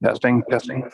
Testing, testing.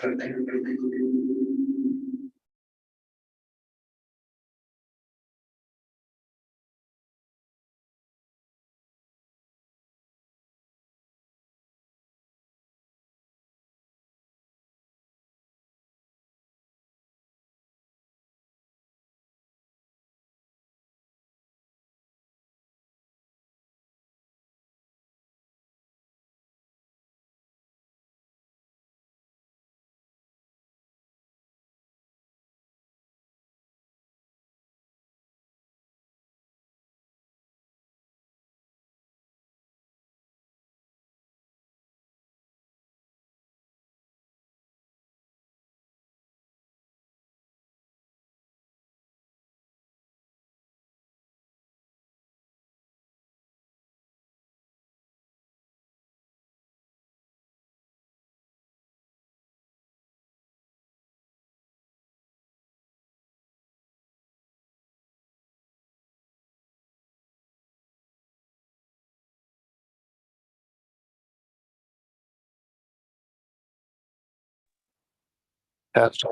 Test.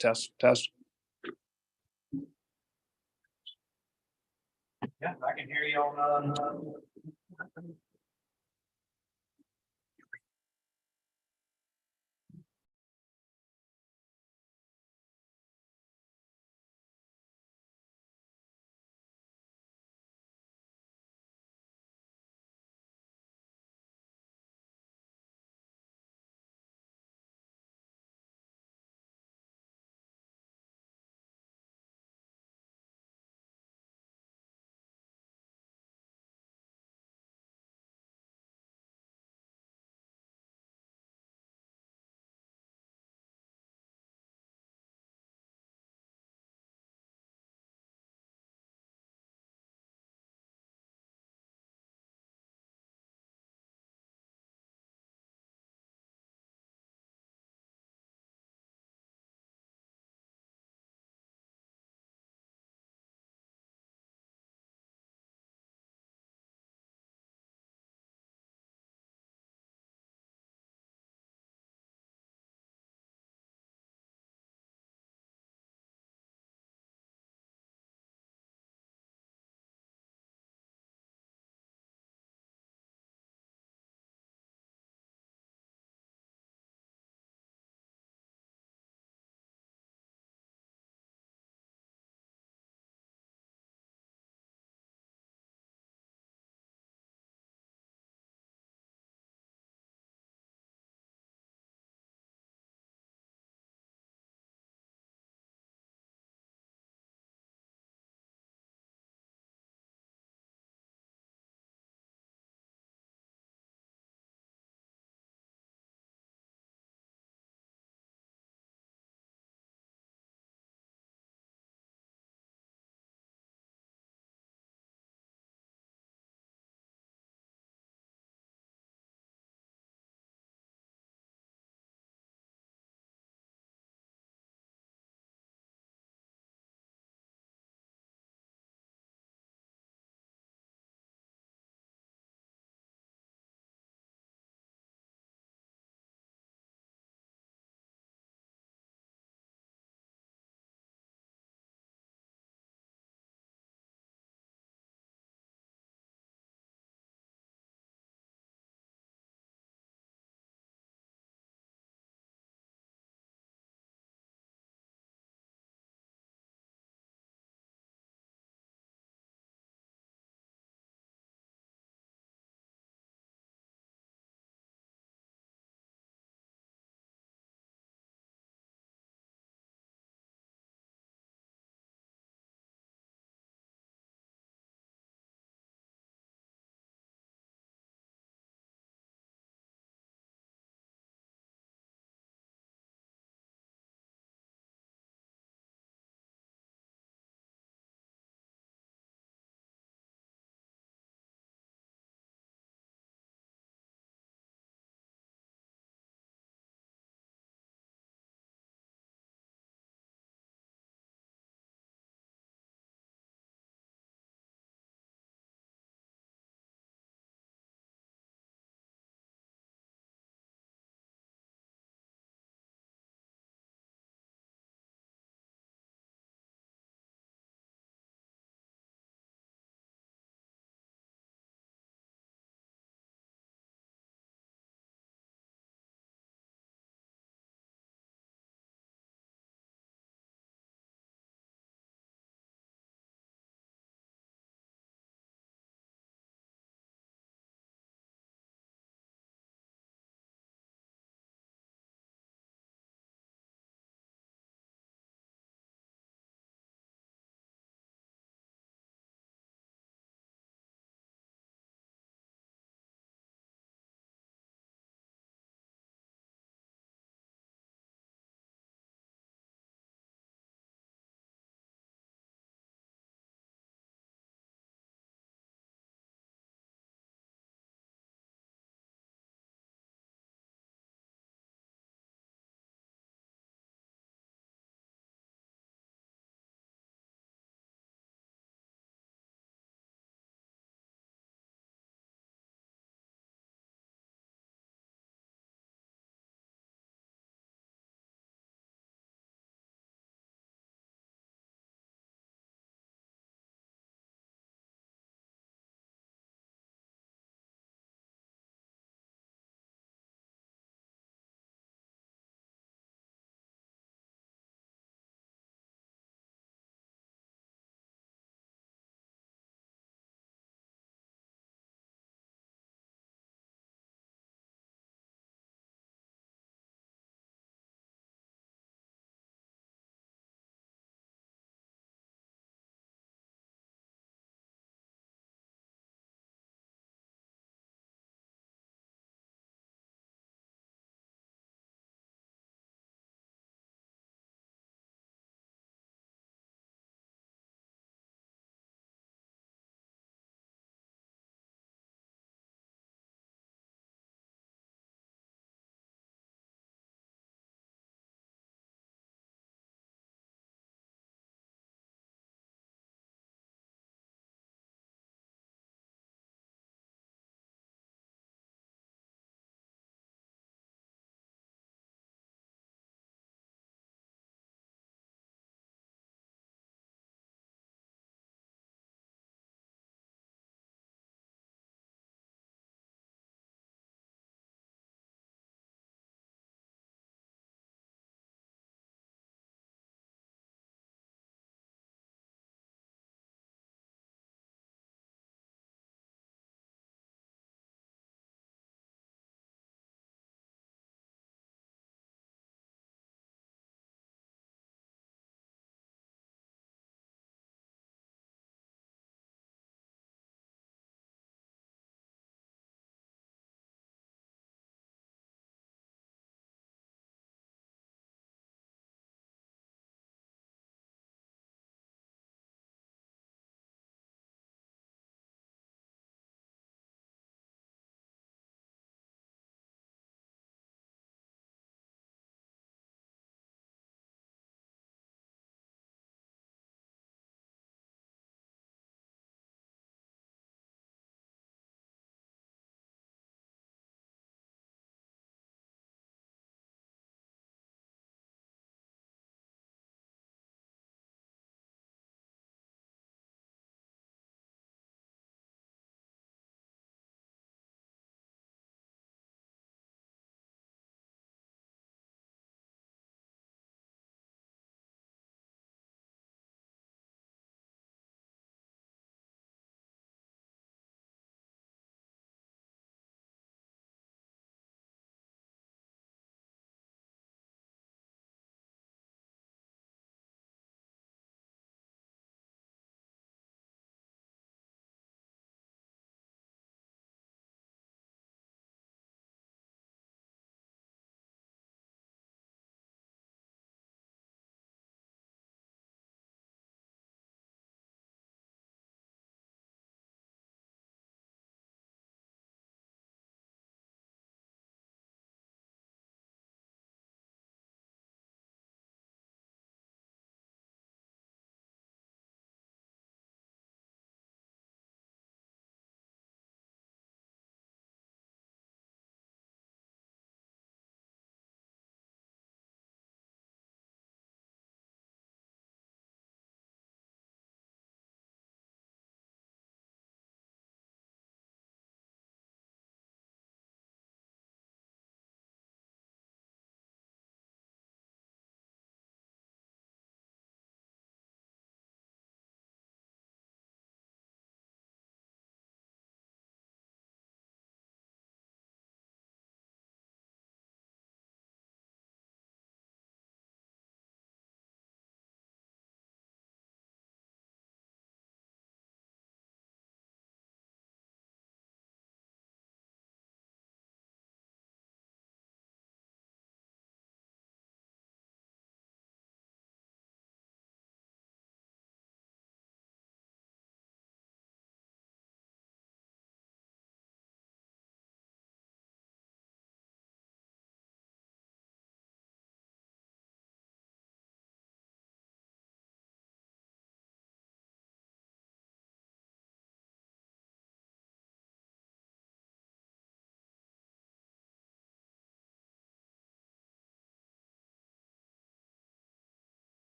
Test, test. Yeah, I can hear you on,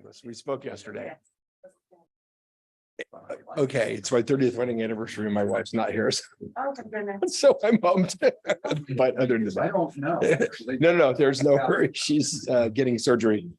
us. We spoke yesterday. Okay, it's my 30th wedding anniversary and my wife's not here. Oh, my goodness. So I'm bummed. But other than I that, don't know. no, there's no hurry. She's getting surgery.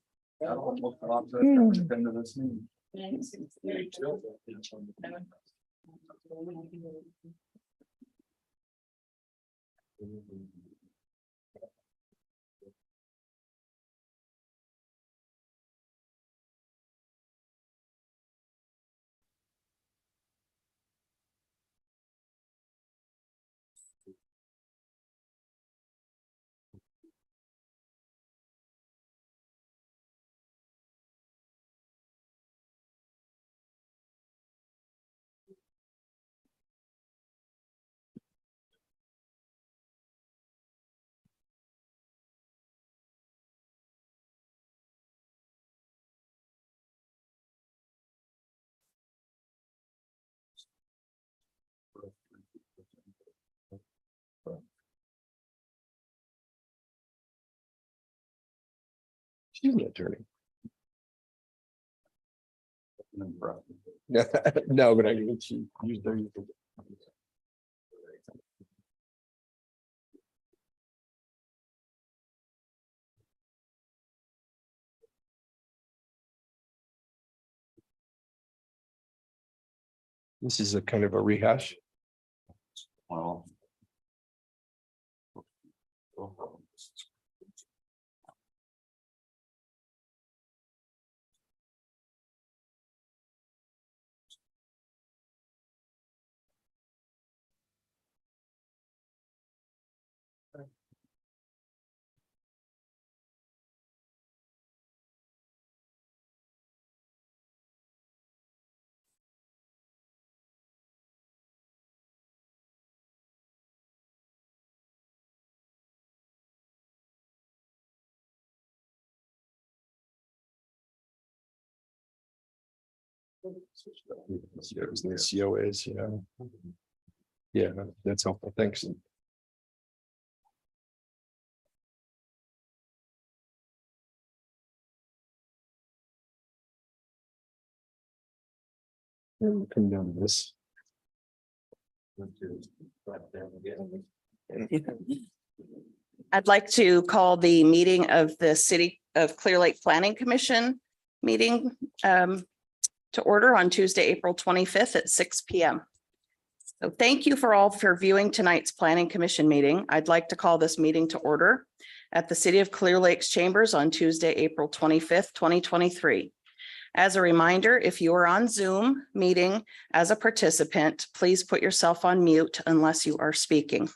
She's an attorney. No, but I mean, she used their. This is a kind of a rehash. Well. It was in the COAs, you know. Yeah, that's helpful. Thanks. Come down to this. I'd like to call the meeting of the City of Clearlake Planning Commission meeting to order on Tuesday, April 25th at 6 p.m. So thank you for all for viewing tonight's Planning Commission meeting. I'd like to call this meeting to order at the City of Clear Lake's chambers on Tuesday, April 25th, 2023. As a reminder, if you are on Zoom meeting as a participant, please put yourself on mute unless you are speaking.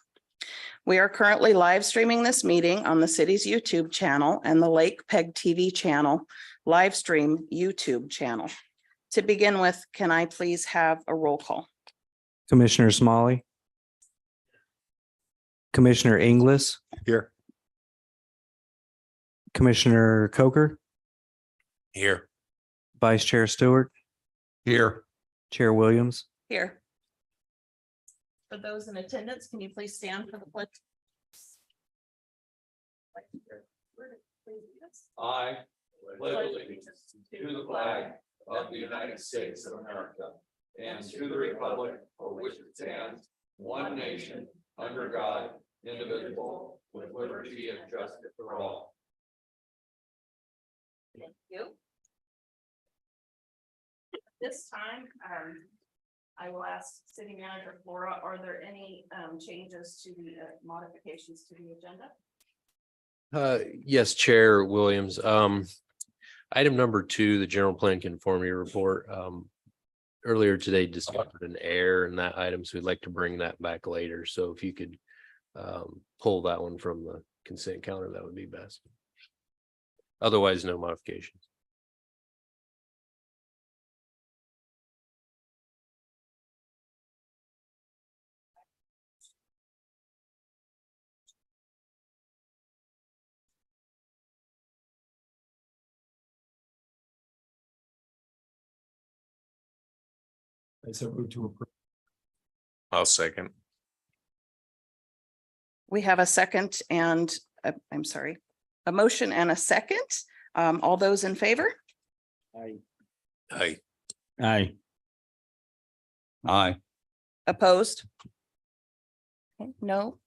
We are currently live streaming this meeting on the city's YouTube channel and the Lake Peg TV channel, live stream YouTube channel. To begin with, can I please have a roll call? Commissioner Smalley. Commissioner Inglis, Here. Commissioner Coker, Here. Vice Chair Stewart, Here. Chair Williams. Here. For those in attendance, can you please stand for the pledge? I pledge allegiance to the flag of the United States of America and to the republic for which it stands, one nation, under God, indivisible, with liberty and justice for all. Thank you. This time, I will ask City Manager Flora, are there any changes to the modifications to the agenda? Yes, Chair Williams. Item number 2, the general plan conformity report. Earlier today discovered an error in that item, so we'd like to bring that back later. So if you could pull that one from the consent calendar, that would be best. Otherwise, no modifications. I said move to approve. I'll second. We have a second and I'm sorry, a motion and a second. All those in favor? Aye. Aye. Aye. Opposed? Okay, no.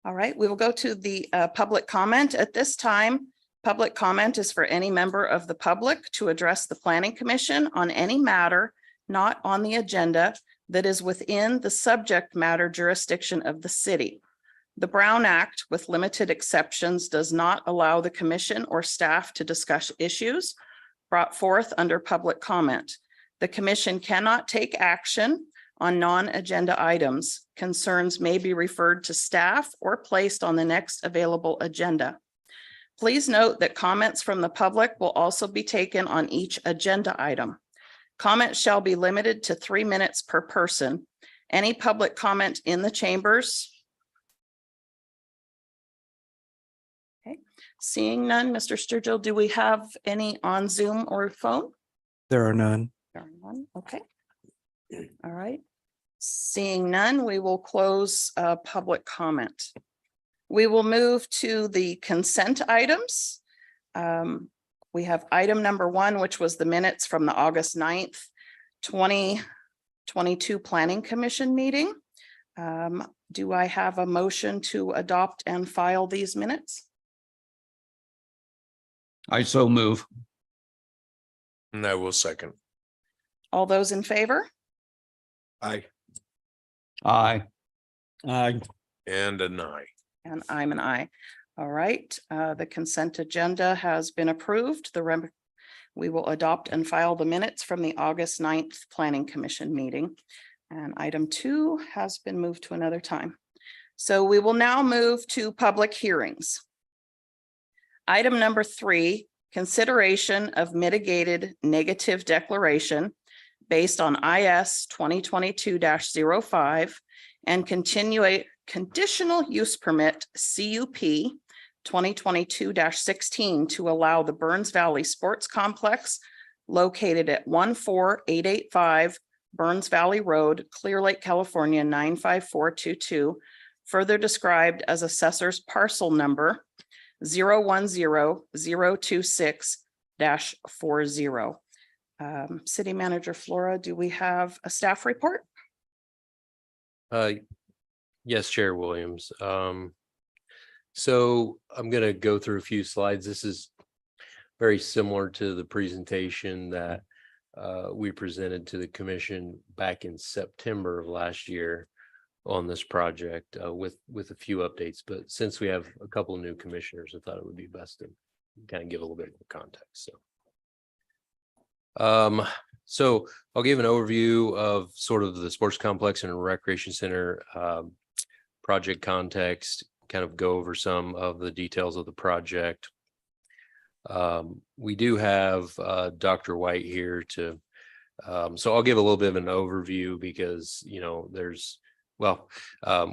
All right, we will go to the public comment at this time. Public comment is for any member of the public to address the Planning Commission on any matter not on the agenda that is within the subject matter jurisdiction of the city. The Brown Act, with limited exceptions, does not allow the commission or staff to discuss issues brought forth under public comment. The commission cannot take action on non-agenda items. Concerns may be referred to staff or placed on the next available agenda. Please note that comments from the public will also be taken on each agenda item. Comments shall be limited to 3 minutes per person. Any public comment in the chambers? Okay, seeing none, Mr. Sturgill, do we have any on Zoom or phone? There are none. There are none. Okay. All right. Seeing none, we will close public comment. We will move to the consent items. We have item number 1, which was the minutes from the August 9th, 2022 Planning Commission meeting. Do I have a motion to adopt and file these minutes? I so move. And I will second. All those in favor? Aye. Aye. Aye. And an aye. And I'm an aye. All right, the consent agenda has been approved. We will adopt and file the minutes from the August 9th Planning Commission meeting. And item 2 has been moved to another time. So we will now move to public hearings. Item number 3, consideration of mitigated negative declaration based on IS 2022-05 and conditional use permit CUP 2022-16 to allow the Burns Valley Sports Complex located at 14885 Burns Valley Road, Clearlake, California, 95422, further described as assessor's parcel number 010026-40. City Manager Flora, do we have a staff report? Yes, Chair Williams. So I'm going to go through a few slides. This is very similar to the presentation that we presented to the commission back in September of last year on this project with a few updates. But since we have a couple of new commissioners, I thought it would be best to kind of give a little bit more context. So I'll give an overview of sort of the sports complex and recreation center project context, kind of go over some of the details of the project. We do have Dr. White here to, so I'll give a little bit of an overview because, you know,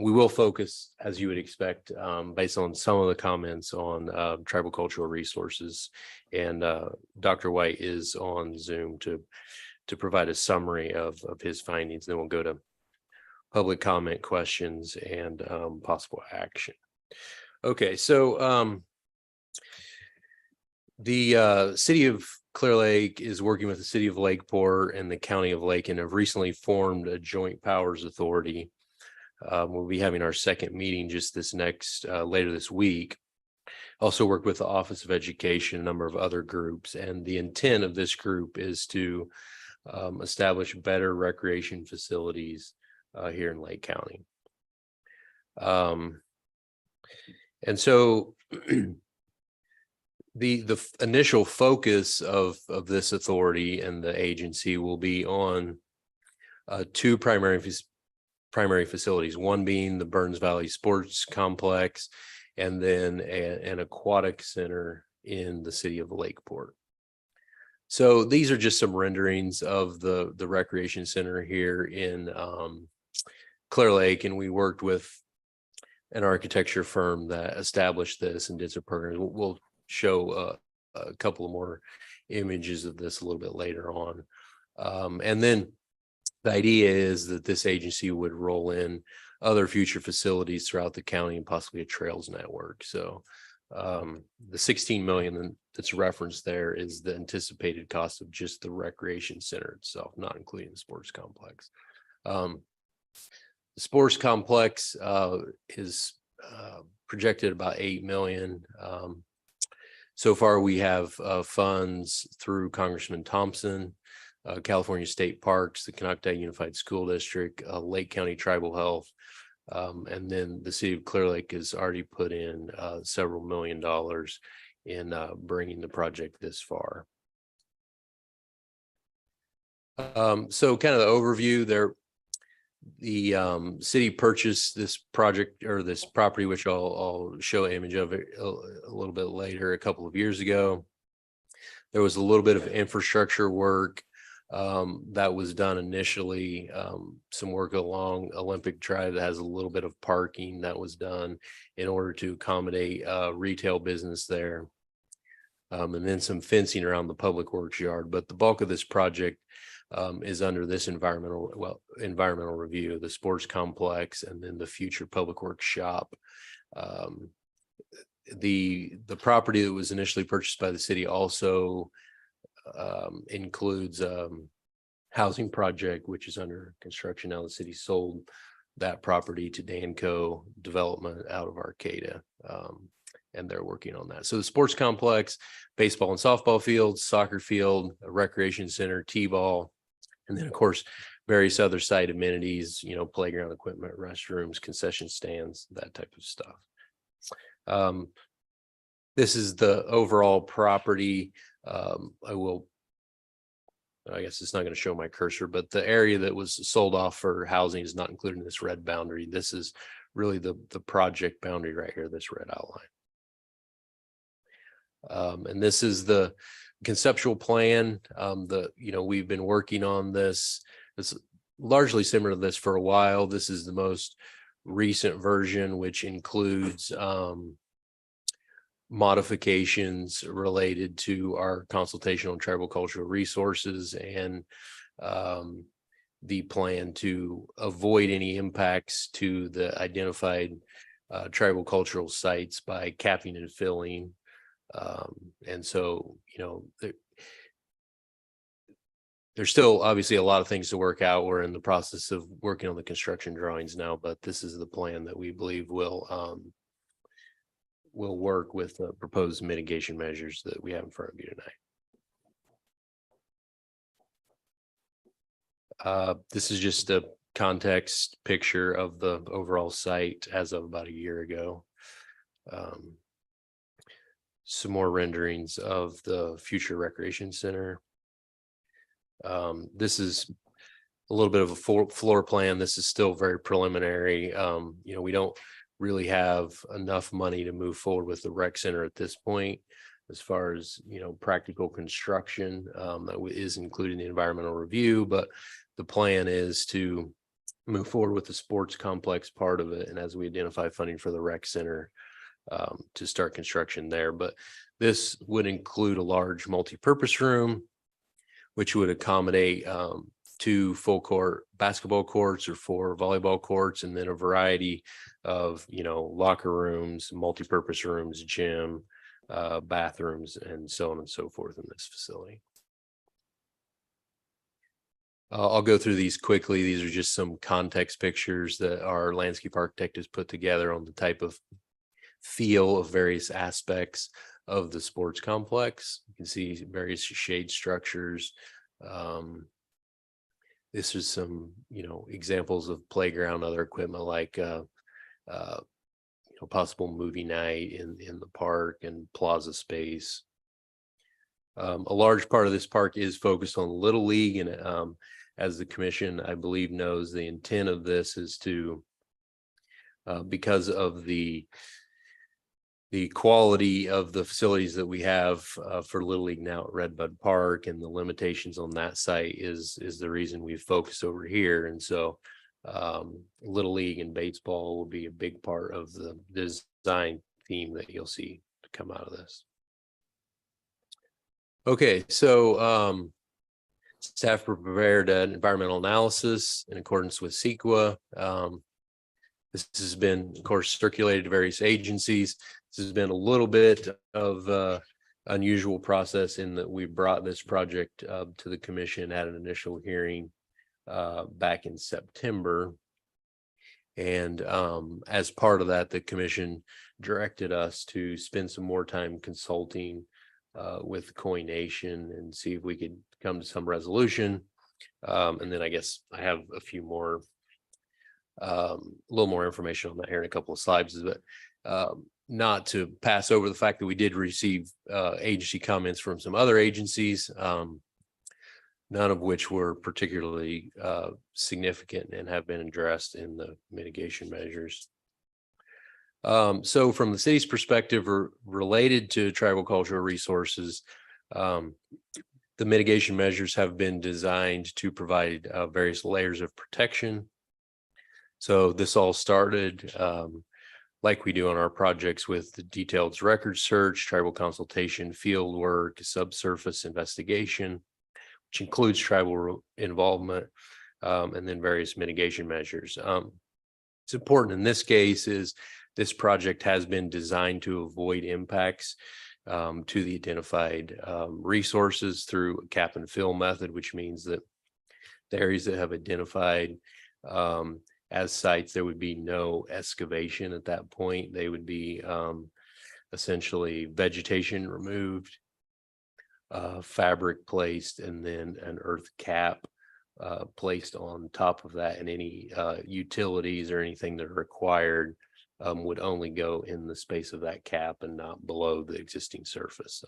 we will focus, as you would expect, based on some of the comments on tribal cultural resources. And Dr. White is on Zoom to provide a summary of his findings. Then we'll go to public comment, questions, and possible action. Okay, so the city of Clearlake is working with the city of Lakeport and the county of Lake and have recently formed a joint powers authority. We'll be having our second meeting just later this week. Also work with the Office of Education, a number of other groups, and the intent of this group is to establish better recreation facilities here in Lake County. And so the initial focus of this authority and the agency will be on 2 primary facilities, one being the Burns Valley Sports Complex, and then an aquatic center in the city of Lakeport. So these are just some renderings of the recreation center here in Clearlake, and we worked with an architecture firm that established this and did some programs. We'll show a couple of more images of this a little bit later on. And then the idea is that this agency would roll in other future facilities throughout the county and possibly a trails network. So The 16 million that's referenced there is the anticipated cost of just the recreation center itself, not including the sports complex. The sports complex is projected about 8 million. So far, we have funds through Congressman Thompson, California State Parks, the Canocta Unified School District, Lake County Tribal Health, and then the city of Clearlake has already put in several $1 million in bringing the project this far. So kind of the overview there. The city purchased this project or this property, which I'll show an image of it a little bit later, a couple of years ago. There was a little bit of infrastructure work that was done initially, some work along Olympic Drive that has a little bit of parking that was done in order to accommodate retail business there. And then some fencing around the public works yard. But the bulk of this project is under this environmental review, the sports complex, and then the future public works shop. The property that was initially purchased by the city also includes housing project, which is under construction now. The city sold that property to Danco Development out of Arcata, and they're working on that. So the sports complex, baseball and softball fields, soccer field, a recreation center, t-ball, and then of course various other site amenities, playground equipment, restrooms, concession stands, that type of stuff. This is the overall property. I guess it's not going to show my cursor, but the area that was sold off for housing is not included in this red boundary. This is really the project boundary right here, this red outline. And this is the conceptual plan. We've been working on this. It's largely similar to this for a while. This is the most recent version, which includes modifications related to our consultation on tribal cultural resources and the plan to avoid any impacts to the identified tribal cultural sites by capping and filling. And so, there's still obviously a lot of things to work out. We're in the process of working on the construction drawings now, but this is the plan that we believe will work with the proposed mitigation measures that we have in front of you tonight. This is just a context picture of the overall site as of about a year ago. Some more renderings of the future recreation center. This is a little bit of a floor plan. This is still very preliminary. We don't really have enough money to move forward with the rec center at this point, as far as practical construction. That is included in the environmental review, but the plan is to move forward with the sports complex part of it, and as we identify funding for the rec center, to start construction there. But this would include a large multi-purpose room, which would accommodate 2 full court basketball courts or 4 volleyball courts, and then a variety of locker rooms, multi-purpose rooms, gym, bathrooms, and so on and so forth in this facility. I'll go through these quickly. These are just some context pictures that our landscape architect has put together on the type of feel of various aspects of the sports complex. You can see various shade structures. This is some, examples of playground, other equipment like, possible movie night in the park and plaza space. A large part of this park is focused on Little League, and as the commission, I believe, knows, the intent of this is to, because of the quality of the facilities that we have for Little League now at Redbud Park, and the limitations on that site is the reason we've focused over here. And so Little League and baseball will be a big part of the design theme that you'll see to come out of this. Okay, so staff prepared an environmental analysis in accordance with CEQA. This has been, of course, circulated to various agencies. This has been a little bit of unusual process in that we brought this project to the commission at an initial hearing back in September. And as part of that, the commission directed us to spend some more time consulting with Koi Nation and see if we could come to some resolution. And then I guess I have a few more, a little more information on that here in a couple of slides, but not to pass over the fact that we did receive agency comments from some other agencies, none of which were particularly significant and have been addressed in the mitigation measures. So from the city's perspective, related to tribal cultural resources, the mitigation measures have been designed to provide various layers of protection. So this all started like we do on our projects with the detailed record search, tribal consultation, field work, subsurface investigation, which includes tribal involvement, and then various mitigation measures. It's important in this case is this project has been designed to avoid impacts to the identified resources through a cap and fill method, which means that the areas that have identified as sites, there would be no excavation at that point. They would be essentially vegetation removed, fabric placed, and then an earth cap placed on top of that, and any utilities or anything that are required would only go in the space of that cap and not below the existing surface.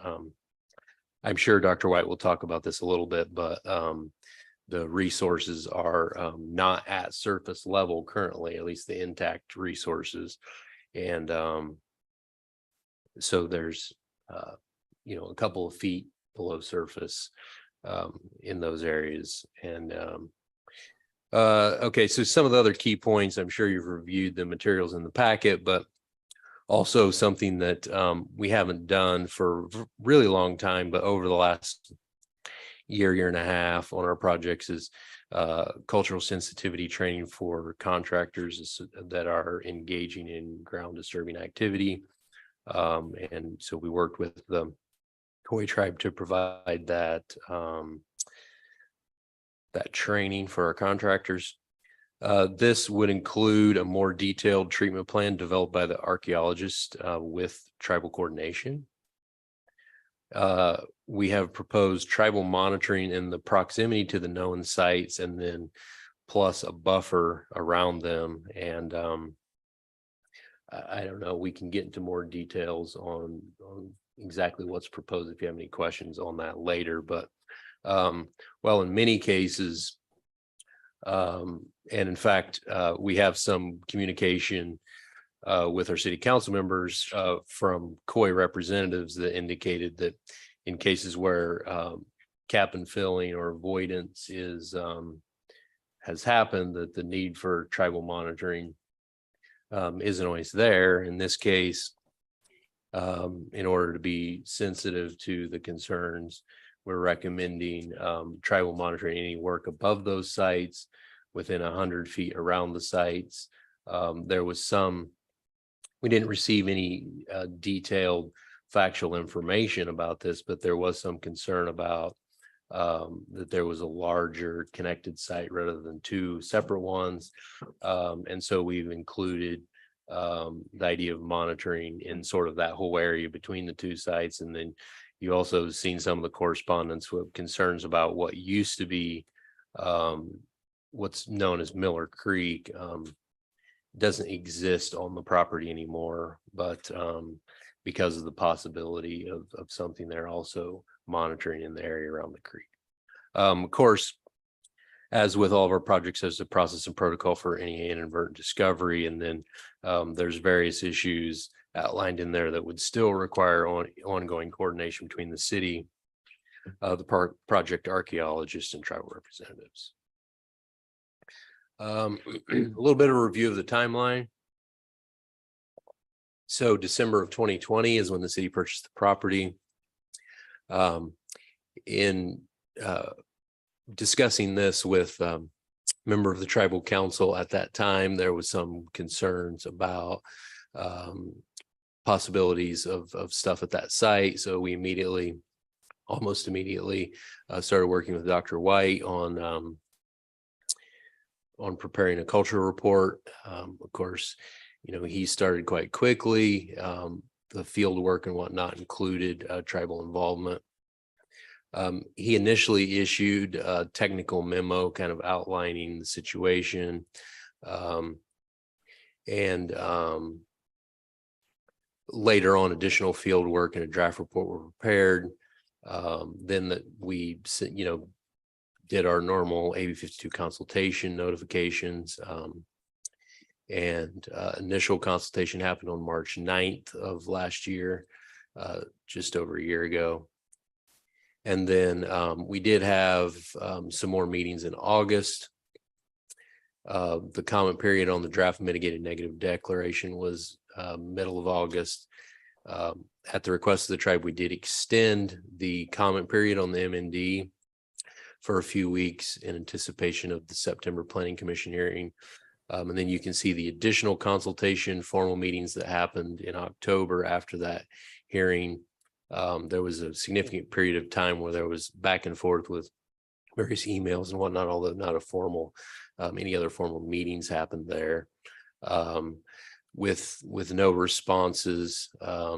I'm sure Dr. White will talk about this a little bit, but the resources are not at surface level currently, at least the intact resources. And so there's, a couple of feet below surface in those areas. And okay, so some of the other key points, I'm sure you've reviewed the materials in the packet, but also something that we haven't done for a really long time, but over the last year and a half on our projects is cultural sensitivity training for contractors that are engaging in ground disturbing activity. And so we worked with the Koi tribe to provide that that training for our contractors. This would include a more detailed treatment plan developed by the archaeologist with tribal coordination. We have proposed tribal monitoring in the proximity to the known sites, and then plus a buffer around them. And I don't know, we can get into more details on exactly what's proposed if you have any questions on that later. But well, in many cases, and in fact, we have some communication with our city council members from Koi representatives that indicated that in cases where cap and filling or avoidance has happened, that the need for tribal monitoring isn't always there. In this case, in order to be sensitive to the concerns, we're recommending tribal monitoring any work above those sites within 100 feet around the sites. There was we didn't receive any detailed factual information about this, but there was some concern about that there was a larger connected site rather than two separate ones. And so we've included the idea of monitoring in sort of that whole area between the two sites. And then you also seen some of the correspondence with concerns about what used to be what's known as Miller Creek. Doesn't exist on the property anymore, but because of the possibility of something there, also monitoring in the area around the creek. Of course, as with all of our projects, there's a process and protocol for any inadvertent discovery, and then there's various issues outlined in there that would still require ongoing coordination between the city, the project archaeologists, and tribal representatives. A little bit of a review of the timeline. So December of 2020 is when the city purchased the property. In discussing this with member of the tribal council at that time, there was some concerns about possibilities of stuff at that site. So we almost immediately started working with Dr. White on preparing a cultural report. Of course, he started quite quickly. The field work and whatnot included tribal involvement. He initially issued a technical memo kind of outlining the situation. And later on, additional field work and a draft report were prepared. Then we did our normal AB 52 consultation notifications. And initial consultation happened on March 9th of last year, just over a year ago. And then we did have some more meetings in August. The comment period on the draft mitigated negative declaration was middle of August. At the request of the tribe, we did extend the comment period on the MND for a few weeks in anticipation of the September Planning Commission hearing. And then you can see the additional consultation formal meetings that happened in October after that hearing. There was a significant period of time where there was back and forth with various emails and whatnot, although not a formal, any other formal meetings happened there. With no responses, I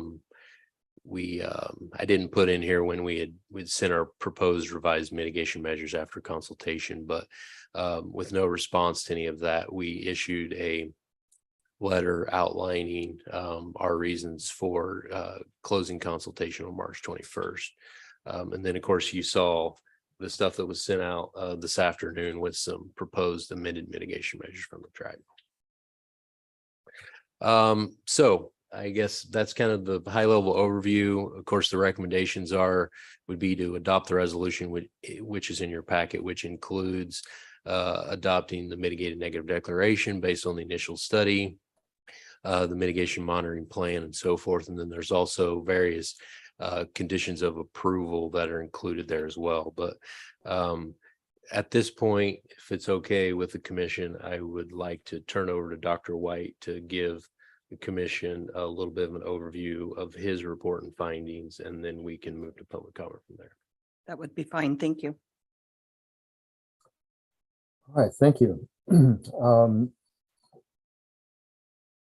didn't put in here when we'd sent our proposed revised mitigation measures after consultation, but with no response to any of that, we issued a letter outlining our reasons for closing consultation on March 21st. And then, of course, you saw the stuff that was sent out this afternoon with some proposed amended mitigation measures from the tribe. So I guess that's kind of the high level overview. Of course, the recommendations would be to adopt the resolution, which is in your packet, which includes adopting the mitigated negative declaration based on the initial study, the mitigation monitoring plan, and so forth. And then there's also various conditions of approval that are included there as well. But at this point, if it's okay with the commission, I would like to turn over to Dr. White to give the commission a little bit of an overview of his report and findings, and then we can move to public comment from there. That would be fine. Thank you. All right, thank you.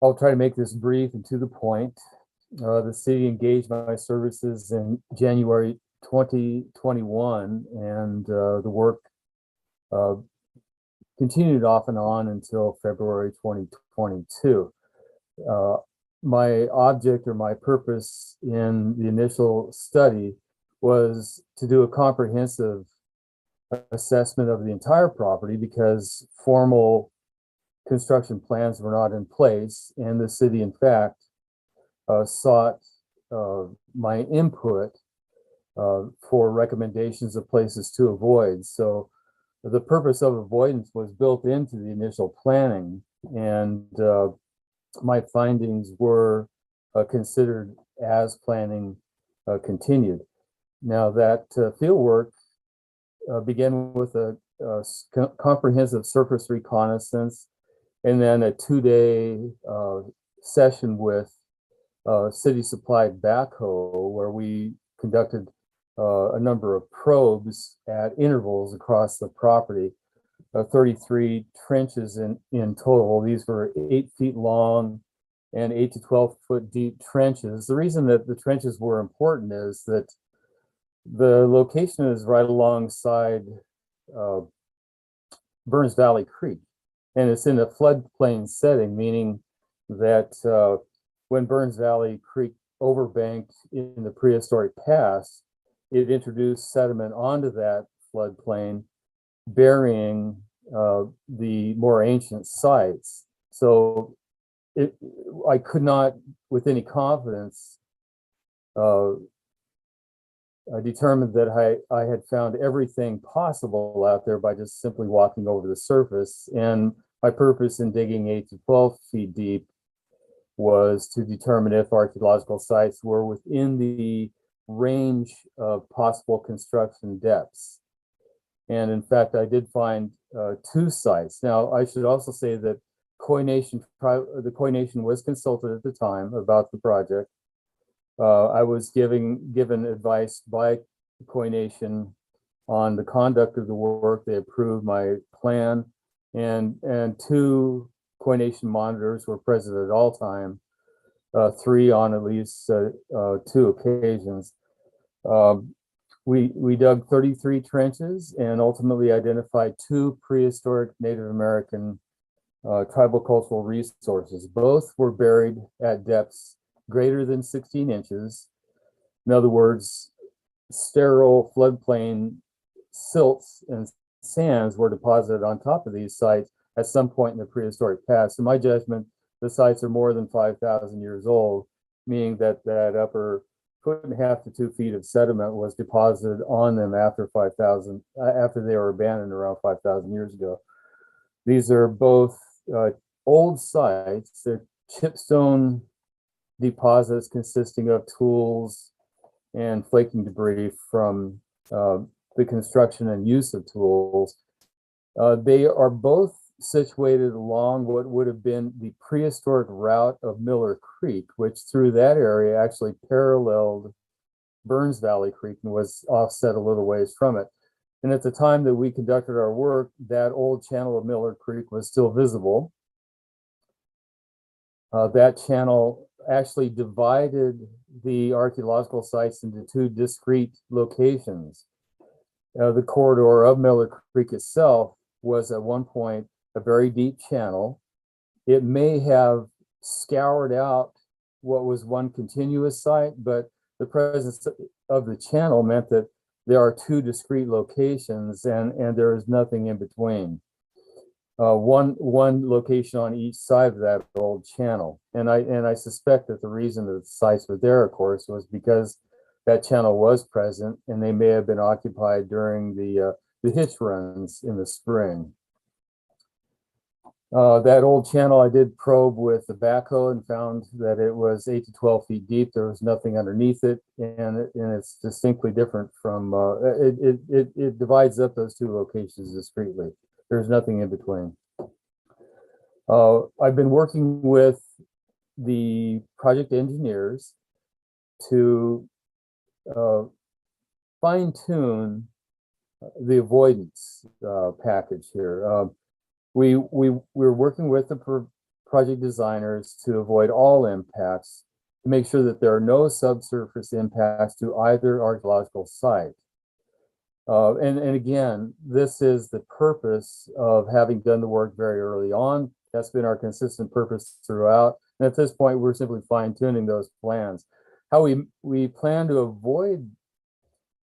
I'll try to make this brief and to the point. The city engaged my services in January 2021, and the work continued off and on until February 2022. My object or my purpose in the initial study was to do a comprehensive assessment of the entire property because formal construction plans were not in place, and the city, in fact, sought my input for recommendations of places to avoid. So the purpose of avoidance was built into the initial planning, and my findings were considered as planning continued. Now that field work began with a comprehensive surface reconnaissance and then a 2-day session with city supplied backhoe where we conducted a number of probes at intervals across the property. 33 trenches in total. These were 8 feet long and 8 to 12 foot deep trenches. The reason that the trenches were important is that the location is right alongside Burns Valley Creek, and it's in a floodplain setting, meaning that when Burns Valley Creek overbanked in the prehistoric past, it introduced sediment onto that floodplain, burying the more ancient sites. So I could not, with any confidence, I determined that I had found everything possible out there by just simply walking over the surface. And my purpose in digging 8 to 12 feet deep was to determine if archaeological sites were within the range of possible construction depths. And in fact, I did find 2 sites. Now, I should also say that the Khoi Nation was consulted at the time about the project. I was given advice by the Khoi Nation on the conduct of the work. They approved my plan, and 2 Khoi Nation monitors were present at all time, 3 on at least 2 occasions. We dug 33 trenches and ultimately identified 2 prehistoric Native American tribal cultural resources. Both were buried at depths greater than 16 inches. In other words, sterile floodplain silts and sands were deposited on top of these sites at some point in the prehistoric past. In my judgment, the sites are more than 5,000 years old, meaning that that upper 1.5 to 2 feet of sediment was deposited on them after they were abandoned around 5,000 years ago. These are both old sites. They're chipstone deposits consisting of tools and flaking debris from the construction and use of tools. They are both situated along what would have been the prehistoric route of Miller Creek, which through that area actually paralleled Burns Valley Creek and was offset a little ways from it. And at the time that we conducted our work, that old channel of Miller Creek was still visible. That channel actually divided the archaeological sites into 2 discrete locations. The corridor of Miller Creek itself was at one point a very deep channel. It may have scoured out what was one continuous site, but the presence of the channel meant that there are 2 discrete locations and there is nothing in between. One location on each side of that old channel. And I suspect that the reason that the sites were there, of course, was because that channel was present and they may have been occupied during the hitch runs in the spring. That old channel I did probe with the backhoe and found that it was 8 to 12 feet deep. There was nothing underneath it, and it's distinctly different from, it divides up those 2 locations discreetly. There's nothing in between. I've been working with the project engineers to fine tune the avoidance package here. We're working with the project designers to avoid all impacts, to make sure that there are no subsurface impacts to either archaeological site. And again, this is the purpose of having done the work very early on. That's been our consistent purpose throughout. And at this point, we're simply fine-tuning those plans. How we plan to avoid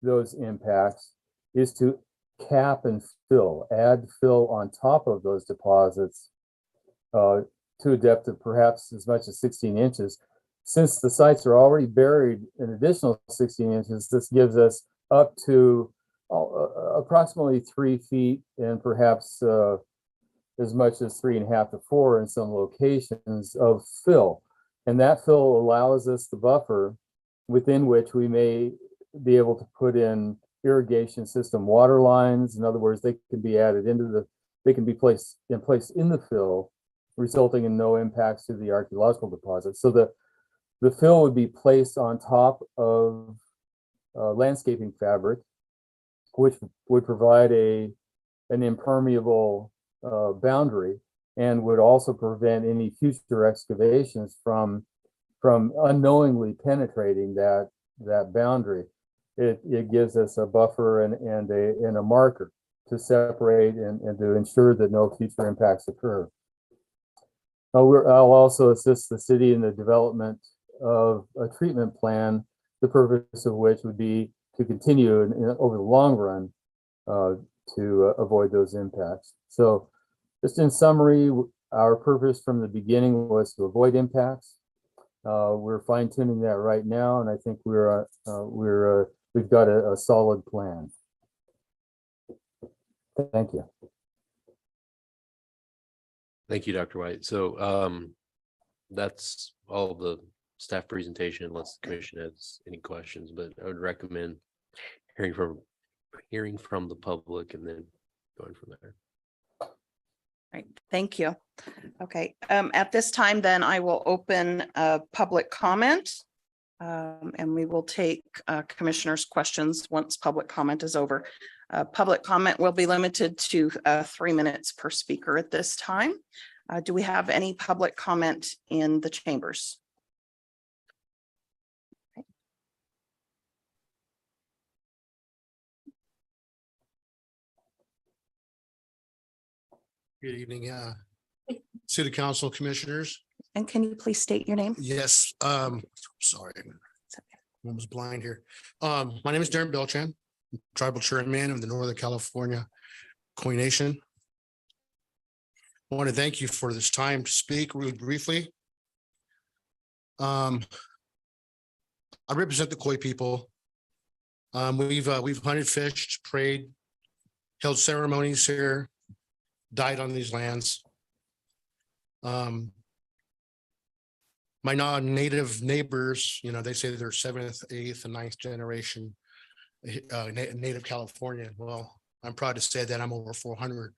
those impacts is to cap and fill, add fill on top of those deposits to a depth of perhaps as much as 16 inches. Since the sites are already buried an additional 16 inches, this gives us up to approximately 3 feet and perhaps as much as 3.5 to 4 in some locations of fill. And that fill allows us the buffer within which we may be able to put in irrigation system water lines. In other words, they can be added into they can be placed in the fill, resulting in no impacts to the archaeological deposits. So the fill would be placed on top of landscaping fabric, which would provide an impermeable boundary and would also prevent any future excavations from unknowingly penetrating that boundary. It gives us a buffer and a marker to separate and to ensure that no future impacts occur. I'll also assist the city in the development of a treatment plan, the purpose of which would be to continue over the long run to avoid those impacts. So just in summary, our purpose from the beginning was to avoid impacts. We're fine tuning that right now, and I think we've got a solid plan. Thank you. Thank you, Dr. White. So that's all the staff presentation, unless the commission has any questions, but I would recommend hearing from hearing from the public and then going from there. Right, thank you. Okay, at this time, then I will open public comment. And we will take commissioners' questions once public comment is over. Public comment will be limited to 3 minutes per speaker at this time. Do we have any public comment in the chambers? Good evening, City Council Commissioners. And can you please state your name? Yes, sorry, I was blind here. My name is Darren Belchan, Tribal Chairman of the Northern California Koy Nation. I want to thank you for this time to speak really briefly. I represent the Koy people. We've hunted, fished, prayed, held ceremonies here, died on these lands. My non-native neighbors, they say they're 7th, 8th, and 9th generation native Californian. Well, I'm proud to say that I'm over 400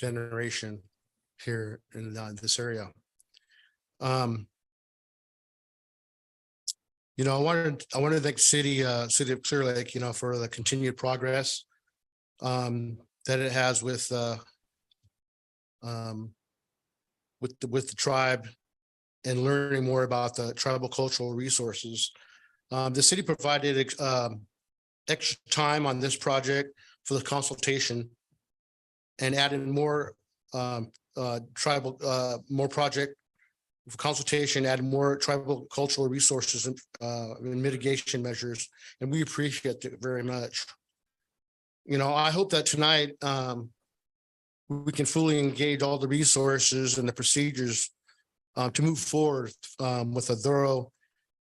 generation here in this area. I wanted to thank City of Clear Lake, for the continued progress that it has with the tribe and learning more about the tribal cultural resources. The city provided extra time on this project for the consultation and added more more project consultation, added more tribal cultural resources and mitigation measures, and we appreciate it very much. I hope that tonight we can fully engage all the resources and the procedures to move forward with a thorough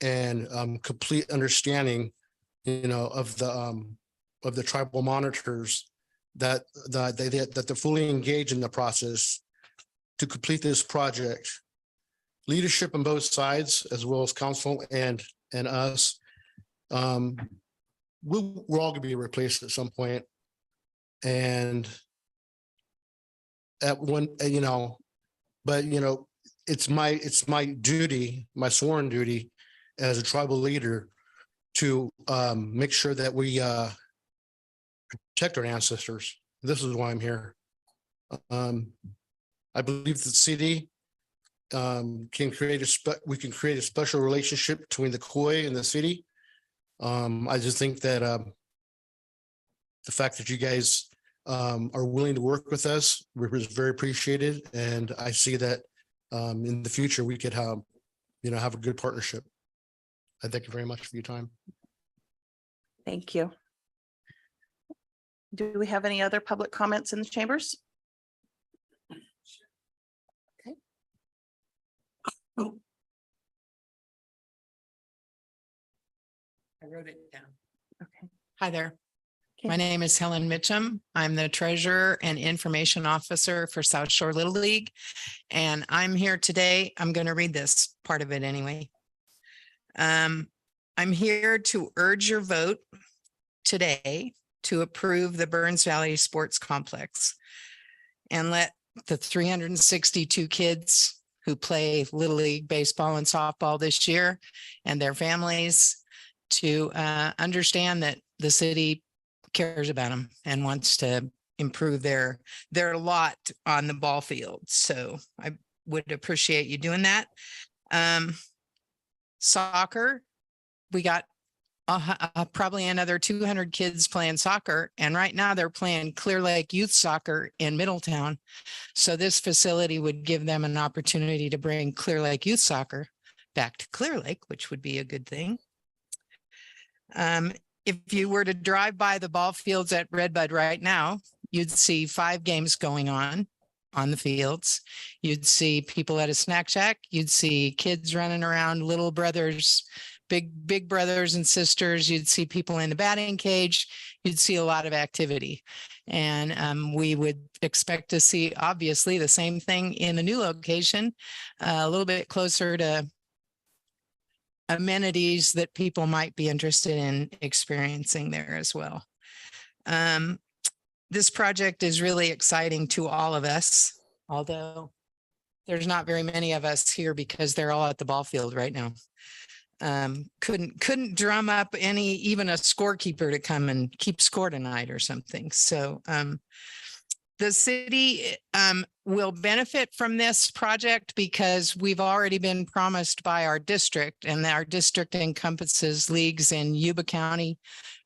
and complete understanding, of the tribal monitors that they're fully engaged in the process to complete this project. Leadership on both sides, as well as council and us, we're all going to be replaced at some point, and at one, but it's my duty, my sworn duty as a tribal leader to make sure that we protect our ancestors. This is why I'm here. I believe the city can create a special relationship between the Koy and the city. I just think that the fact that you guys are willing to work with us is very appreciated, and I see that in the future we could have a good partnership. I thank you very much for your time. Thank you. Do we have any other public comments in the chambers? Okay. I wrote it down. Okay. Hi there. Okay. My name is Helen Mitchum. I'm the treasurer and information officer for South Shore Little League. And I'm here today. I'm going to read this part of it anyway. I'm here to urge your vote today to approve the Burns Valley Sports Complex and let the 362 kids who play Little League baseball and softball this year and their families to understand that the city cares about them and wants to improve their lot on the ball field. So I would appreciate you doing that. Soccer, we got probably another 200 kids playing soccer. And right now they're playing Clearlake youth soccer in Middletown. So this facility would give them an opportunity to bring Clearlake youth soccer back to Clearlake, which would be a good thing. If you were to drive by the ball fields at Redbud right now, you'd see 5 games going on the fields. You'd see people at a snack shack. You'd see kids running around, little brothers, big brothers and sisters. You'd see people in the batting cage. You'd see a lot of activity. And we would expect to see, obviously, the same thing in the new location, a little bit closer to amenities that people might be interested in experiencing there as well. This project is really exciting to all of us, although there's not very many of us here because they're all at the ball field right now. Couldn't drum up even a scorekeeper to come and keep score tonight or something. So the city will benefit from this project because we've already been promised by our district, and our district encompasses leagues in Yuba County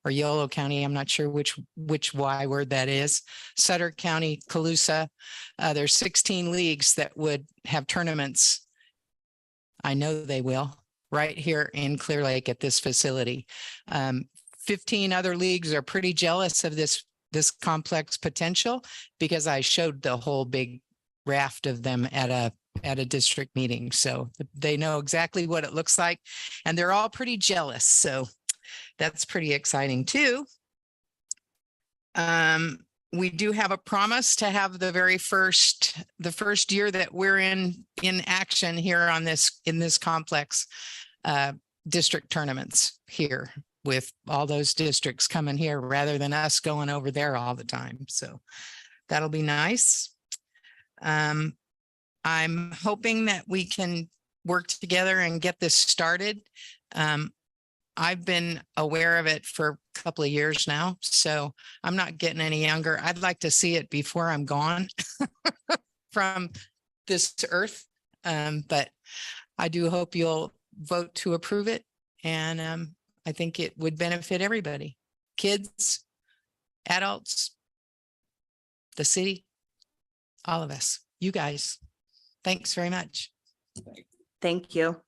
or Yolo County. I'm not sure which Y word that is. Sutter County, Colusa. There's 16 leagues that would have tournaments. I know they will, right here in Clearlake at this facility. 15 other leagues are pretty jealous of this complex potential because I showed the whole big raft of them at a district meeting. So they know exactly what it looks like, and they're all pretty jealous. So that's pretty exciting too. We do have a promise to have the first year that we're in action here in this complex, district tournaments here, with all those districts coming here rather than us going over there all the time. So that'll be nice. I'm hoping that we can work together and get this started. I've been aware of it for a couple of years now, so I'm not getting any younger. I'd like to see it before I'm gone from this earth. But I do hope you'll vote to approve it. And I think it would benefit everybody, kids, adults, the city, all of us, you guys. Thanks very much. Thank you.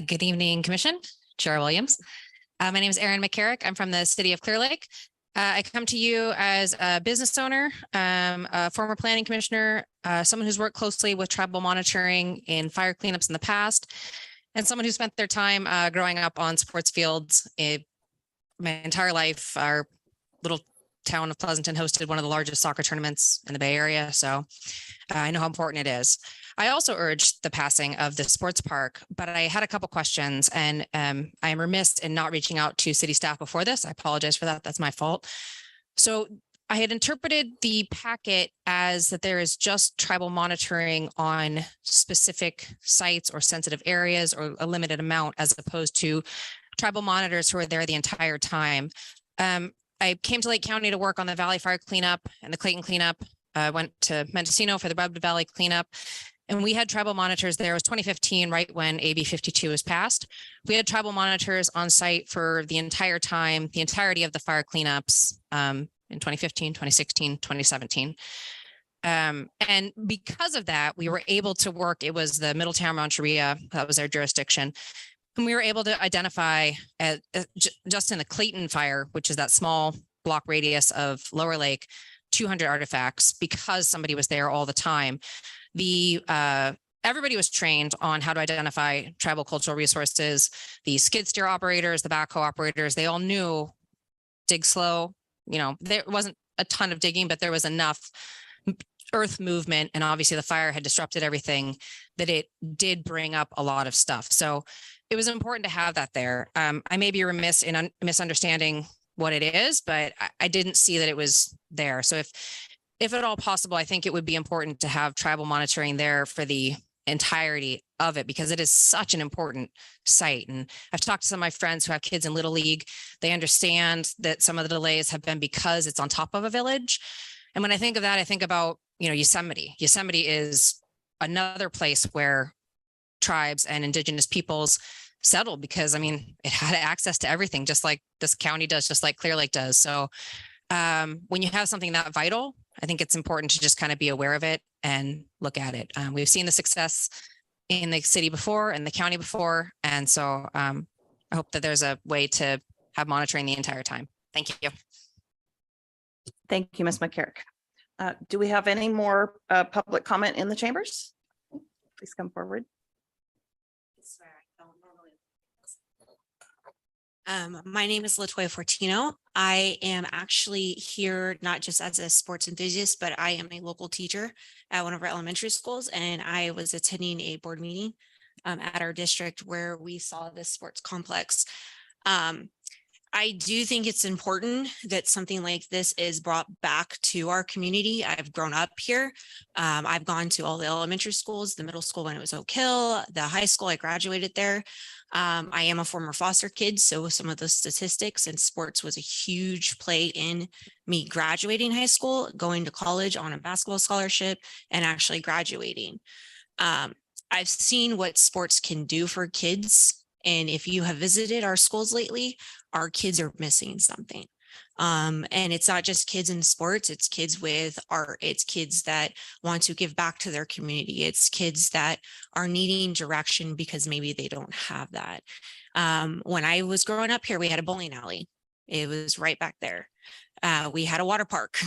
Good evening, Commission. Chair Williams. My name is Erin McCarrick. I'm from the city of Clearlake. I come to you as a business owner, a former planning commissioner, someone who's worked closely with tribal monitoring in fire cleanups in the past, and someone who spent their time growing up on sports fields. My entire life, our little town of Pleasanton hosted one of the largest soccer tournaments in the Bay Area, so I know how important it is. I also urged the passing of the sports park, but I had a couple questions, and I am remiss in not reaching out to city staff before this. I apologize for that. That's my fault. So I had interpreted the packet as that there is just tribal monitoring on specific sites or sensitive areas, or a limited amount, as opposed to tribal monitors who are there the entire time. I came to Lake County to work on the Valley Fire cleanup and the Clayton cleanup. I went to Mendocino for the Redwood Valley cleanup. And we had tribal monitors there. It was 2015, right when AB 52 was passed. We had tribal monitors on site for the entire time, the entirety of the fire cleanups in 2015, 2016, 2017. And because of that, we were able to work. It was the Middletown Rancheria, that was their jurisdiction. And we were able to identify just in the Clayton fire, which is that small block radius of Lower Lake, 200 artifacts because somebody was there all the time. Everybody was trained on how to identify tribal cultural resources. The skid steer operators, the backhoe operators, they all knew dig slow. You know, there wasn't a ton of digging, but there was enough earth movement. And obviously the fire had disrupted everything, that it did bring up a lot of stuff. So it was important to have that there. I may be remiss in misunderstanding what it is, but I didn't see that it was there. So if at all possible, I think it would be important to have tribal monitoring there for the entirety of it, because it is such an important site. And I've talked to some of my friends who have kids in Little League. They understand that some of the delays have been because it's on top of a village. And when I think of that, I think about, Yosemite. Yosemite is another place where tribes and indigenous peoples settled because, it had access to everything, just like this county does, just like Clearlake does. So when you have something that vital, I think it's important to just kind of be aware of it and look at it. We've seen the success in the city before and the county before. And so I hope that there's a way to have monitoring the entire time. Thank you. Thank you, Ms. McCarrick. Do we have any more public comment in the chambers? Please come forward. My name is Latoya Fortino. I am actually here not just as a sports enthusiast, but I am a local teacher at one of our elementary schools, and I was attending a board meeting at our district where we saw this sports complex. I do think it's important that something like this is brought back to our community. I've grown up here. I've gone to all the elementary schools, the middle school when it was Oak Hill, the high school, I graduated there. I am a former foster kid, so some of the statistics and sports was a huge play in me graduating high school, going to college on a basketball scholarship, and actually graduating. I've seen what sports can do for kids. And if you have visited our schools lately, our kids are missing something. And it's not just kids in sports, it's kids with art, it's kids that want to give back to their community, it's kids that are needing direction because maybe they don't have that. When I was growing up here, we had a bowling alley. It was right back there. We had a water park.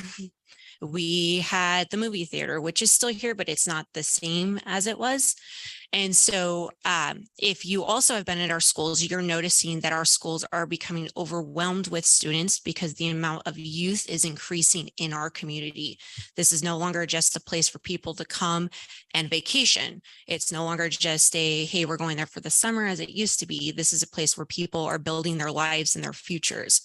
We had the movie theater, which is still here, but it's not the same as it was. And so if you also have been at our schools, you're noticing that our schools are becoming overwhelmed with students because the amount of youth is increasing in our community. This is no longer just a place for people to come and vacation. It's no longer just a, hey, we're going there for the summer as it used to be. This is a place where people are building their lives and their futures.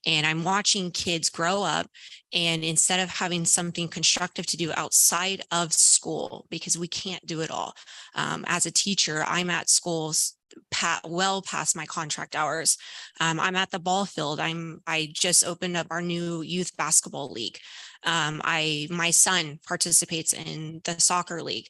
And I'm watching kids grow up, and instead of having something constructive to do outside of school, because we can't do it all. As a teacher, I'm at schools well past my contract hours. I'm at the ball field. I just opened up our new youth basketball league. My son participates in the soccer league,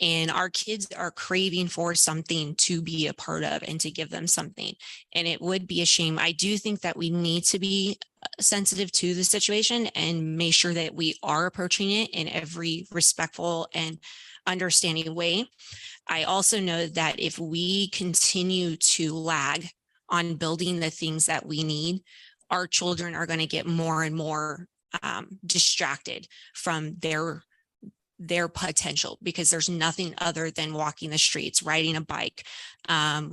and our kids are craving for something to be a part of and to give them something. And it would be a shame. I do think that we need to be sensitive to the situation and make sure that we are approaching it in every respectful and understanding way. I also know that if we continue to lag on building the things that we need, our children are going to get more and more distracted from their potential, because there's nothing other than walking the streets, riding a bike,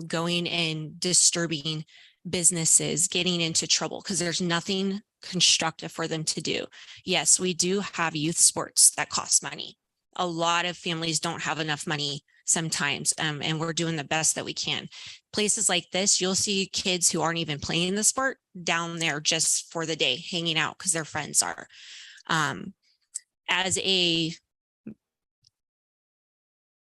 going and disturbing businesses, getting into trouble, because there's nothing constructive for them to do. Yes, we do have youth sports that cost money. A lot of families don't have enough money sometimes, and we're doing the best that we can. Places like this, you'll see kids who aren't even playing the sport down there just for the day, hanging out because their friends are. As a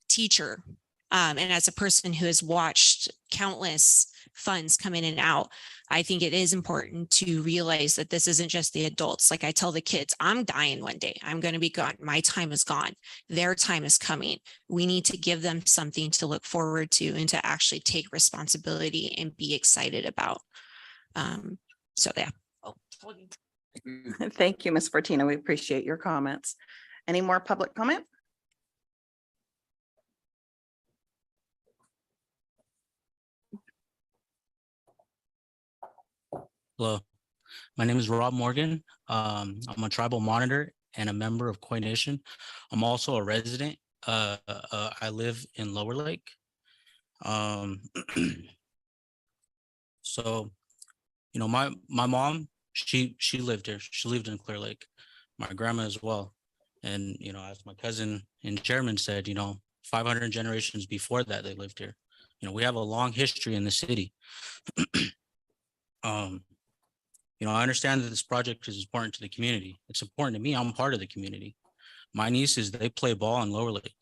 teacher, and as a person who has watched countless funds come in and out, I think it is important to realize that this isn't just the adults. Like I tell the kids, I'm dying one day. I'm going to be gone. My time is gone. Their time is coming. We need to give them something to look forward to and to actually take responsibility and be excited about. So yeah. Thank you, Ms. Fortino. We appreciate your comments. Any more public comment? Hello, my name is Rob Morgan. I'm a tribal monitor and a member of Koi Nation. I'm also a resident. I live in Lower Lake. So, you know, my mom, she lived here. She lived in Clearlake. My grandma as well. And, you know, as my cousin and chairman said, you know, 500 generations before that, they lived here. You know, we have a long history in the city. You know, I understand that this project is important to the community. It's important to me. I'm part of the community. My nieces, they play ball in Lower Lake.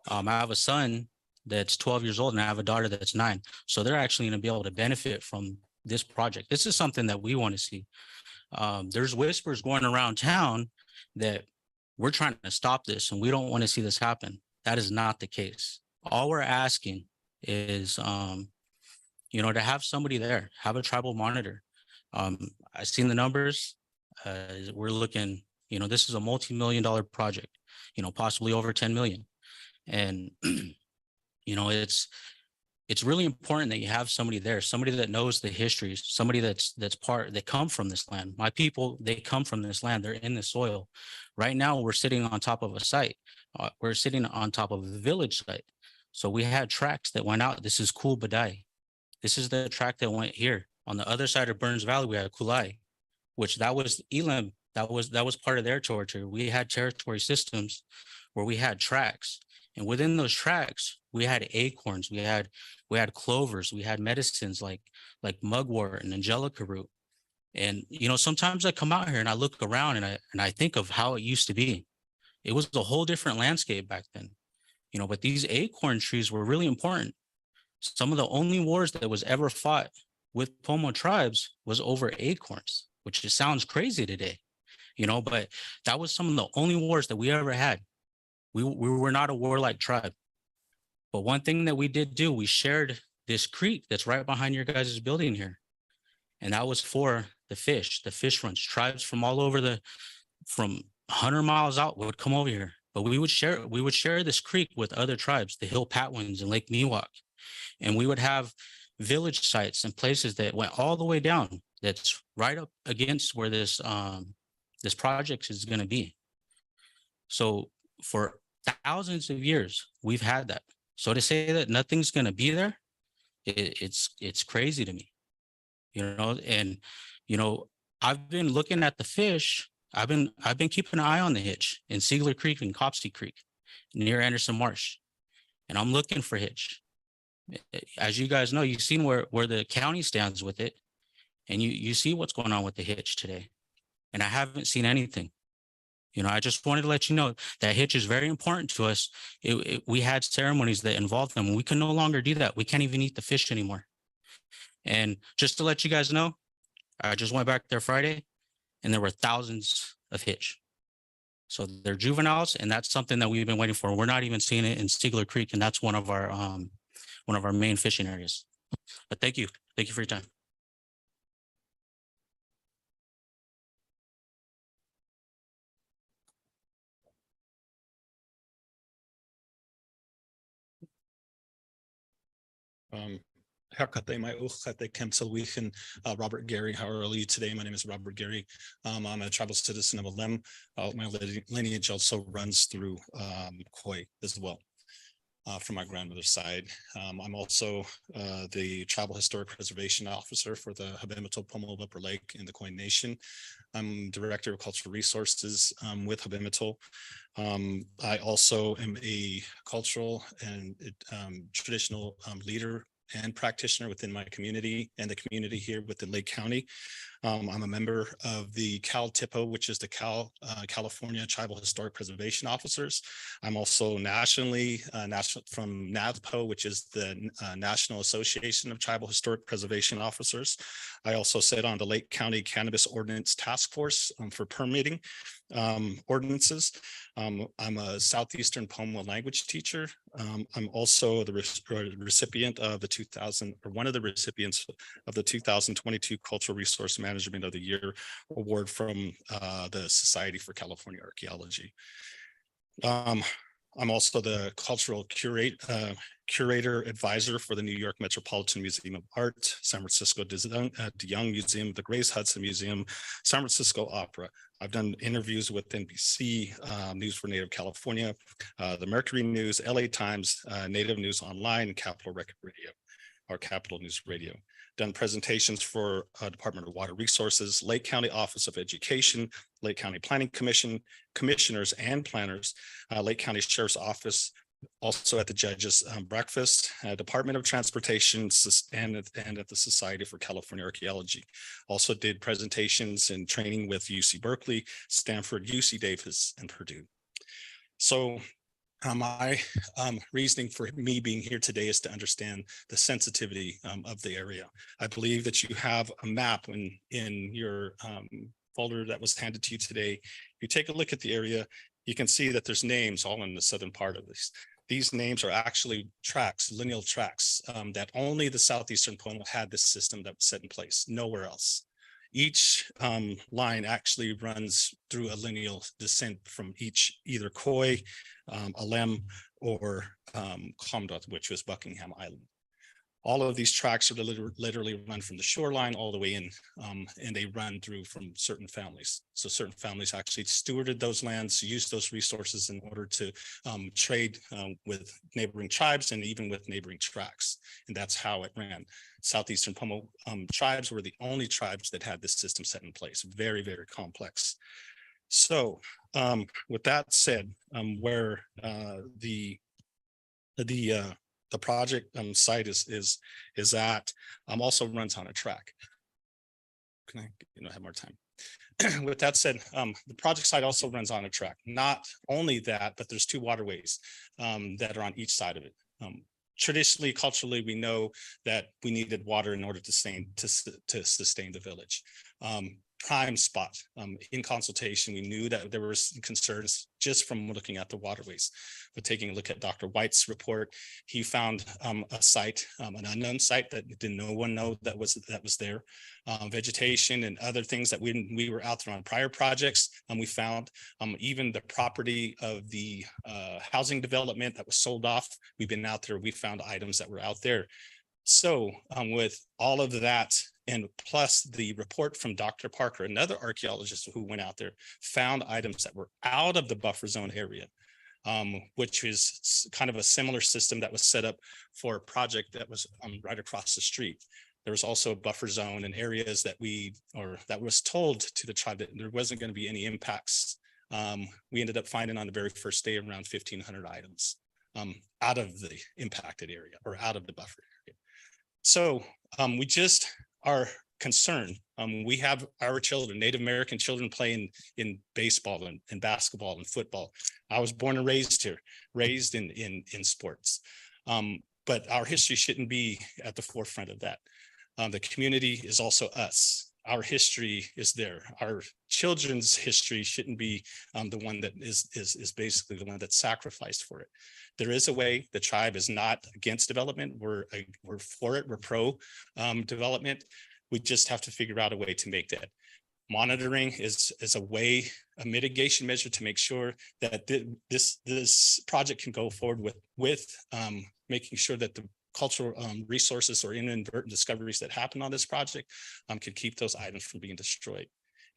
I have a son that's 12 years old and I have a daughter that's 9. So they're actually going to be able to benefit from this project. This is something that we want to see. There's whispers going around town that we're trying to stop this and we don't want to see this happen. That is not the case. All we're asking is, you know, to have somebody there, have a tribal monitor. I've seen the numbers. We're looking, you know, this is a multi-million-dollar project, you know, possibly over 10 million. And, you know, it's really important that you have somebody there, somebody that knows the history, somebody that come from this land. My people, they come from this land. They're in the soil. Right now, we're sitting on top of a site. We're sitting on top of a village site. So we had tracks that went out. This is Cool Badai. This is the track that went here. On the other side of Burns Valley, we had Kulai, which that was Elam. That was part of their territory. We had territory systems where we had tracks, and within those tracks, we had acorns, we had clovers, we had medicines like mugwort and angelica root. And sometimes I come out here and I look around and I think of how it used to be. It was a whole different landscape back then. But these acorn trees were really important. Some of the only wars that was ever fought with Pomo tribes was over acorns, which just sounds crazy today, but that was some of the only wars that we ever had. We were not a warlike tribe. But one thing that we did do, we shared this creek that's right behind your guys' building here. And that was for the fish runs. Tribes from all over from 100 miles out would come over here. But we would share this creek with other tribes, the Hill Patwins and Lake Miwok. And we would have village sites and places that went all the way down. That's right up against where this project is going to be. So for thousands of years, we've had that. So to say that nothing's going to be there, it's crazy to me, and I've been looking at the fish. I've been keeping an eye on the hitch in Siegler Creek and Copsey Creek near Anderson Marsh, and I'm looking for hitch. As you guys know, you've seen where the county stands with it, and you see what's going on with the hitch today, and I haven't seen anything. I just wanted to let you know that hitch is very important to us. We had ceremonies that involved them. We can no longer do that. We can't even eat the fish anymore. And just to let you guys know, I just went back there Friday and there were thousands of hitch. So they're juveniles, and that's something that we've been waiting for. We're not even seeing it in Siegler Creek, and that's one of our main fishing areas. But thank you. Thank you for your time. Robert Gary, how are you today? My name is Robert Gary. I'm a tribal citizen of Alem. My lineage also runs through Khoi as well, from my grandmother's side. I'm also the Tribal Historic Preservation Officer for the Habimito Pomo Upper Lake in the Khoi Nation. I'm Director of Cultural Resources with Habimito. I also am a cultural and traditional leader and practitioner within my community and the community here within Lake County. I'm a member of the CalTIPO, which is the California Tribal Historic Preservation Officers. I'm also nationally from NADPO, which is the National Association of Tribal Historic Preservation Officers. I also sit on the Lake County Cannabis Ordinance Task Force for permitting ordinances. I'm a Southeastern Pomo language teacher. I'm also the recipient of one of the recipients of the 2022 Cultural Resource Management of the Year Award from the Society for California Archaeology. I'm also the cultural curator advisor for the New York Metropolitan Museum of Art, San Francisco DeYoung Museum, the Grace Hudson Museum, San Francisco Opera. I've done interviews with NBC, News for Native California, the Mercury News, LA Times, Native News Online, and Capital Record Radio, or Capital News Radio. Done presentations for Department of Water Resources, Lake County Office of Education, Lake County Planning Commission, commissioners and planners, Lake County Sheriff's Office, also at the Judges Breakfast, Department of Transportation, and at the Society for California Archaeology. Also did presentations and training with UC Berkeley, Stanford, UC Davis, and Purdue. So my reasoning for me being here today is to understand the sensitivity of the area. I believe that you have a map in your folder that was handed to you today. If you take a look at the area, you can see that there's names all in the southern part of this. These names are actually tracks, lineal tracks, that only the Southeastern Pomo had this system that was set in place, nowhere else. Each line actually runs through a lineal descent from either Khoi, Alem, or Comdot, which was Buckingham Island. All of these tracks are literally run from the shoreline all the way in, and they run through from certain families. So certain families actually stewarded those lands, used those resources in order to trade with neighboring tribes and even with neighboring tracks. And that's how it ran. Southeastern Pomo tribes were the only tribes that had this system set in place. Very, very complex. So with that said, where the project site is at, also runs on a track. Can I have more time? With that said, the project site also runs on a track. Not only that, but there's two waterways that are on each side of it. Traditionally, culturally, we know that we needed water in order to sustain the village. Prime spot. In consultation, we knew that there were some concerns just from looking at the waterways. But taking a look at Dr. White's report, he found a site, an unknown site that no one know that was there. Vegetation and other things that we were out there on prior projects, we found even the property of the housing development that was sold off. We've been out there, we found items that were out there. So with all of that, and plus the report from Dr. Parker, another archaeologist who went out there, found items that were out of the buffer zone area, which is kind of a similar system that was set up for a project that was right across the street. There was also a buffer zone and areas that that was told to the tribe that there wasn't going to be any impacts. We ended up finding on the very first day around 1,500 items out of the impacted area or out of the buffer area. So we just are concerned. We have our children, Native American children, playing in baseball and basketball and football. I was born and raised here, raised in sports. But our history shouldn't be at the forefront of that. The community is also us. Our history is there. Our children's history shouldn't be the one that is basically the one that's sacrificed for it. There is a way. The tribe is not against development. We're for it. We're pro development. We just have to figure out a way to make that. Monitoring is a way, a mitigation measure to make sure that this project can go forward with making sure that the cultural resources or inadvertent discoveries that happen on this project can keep those items from being destroyed.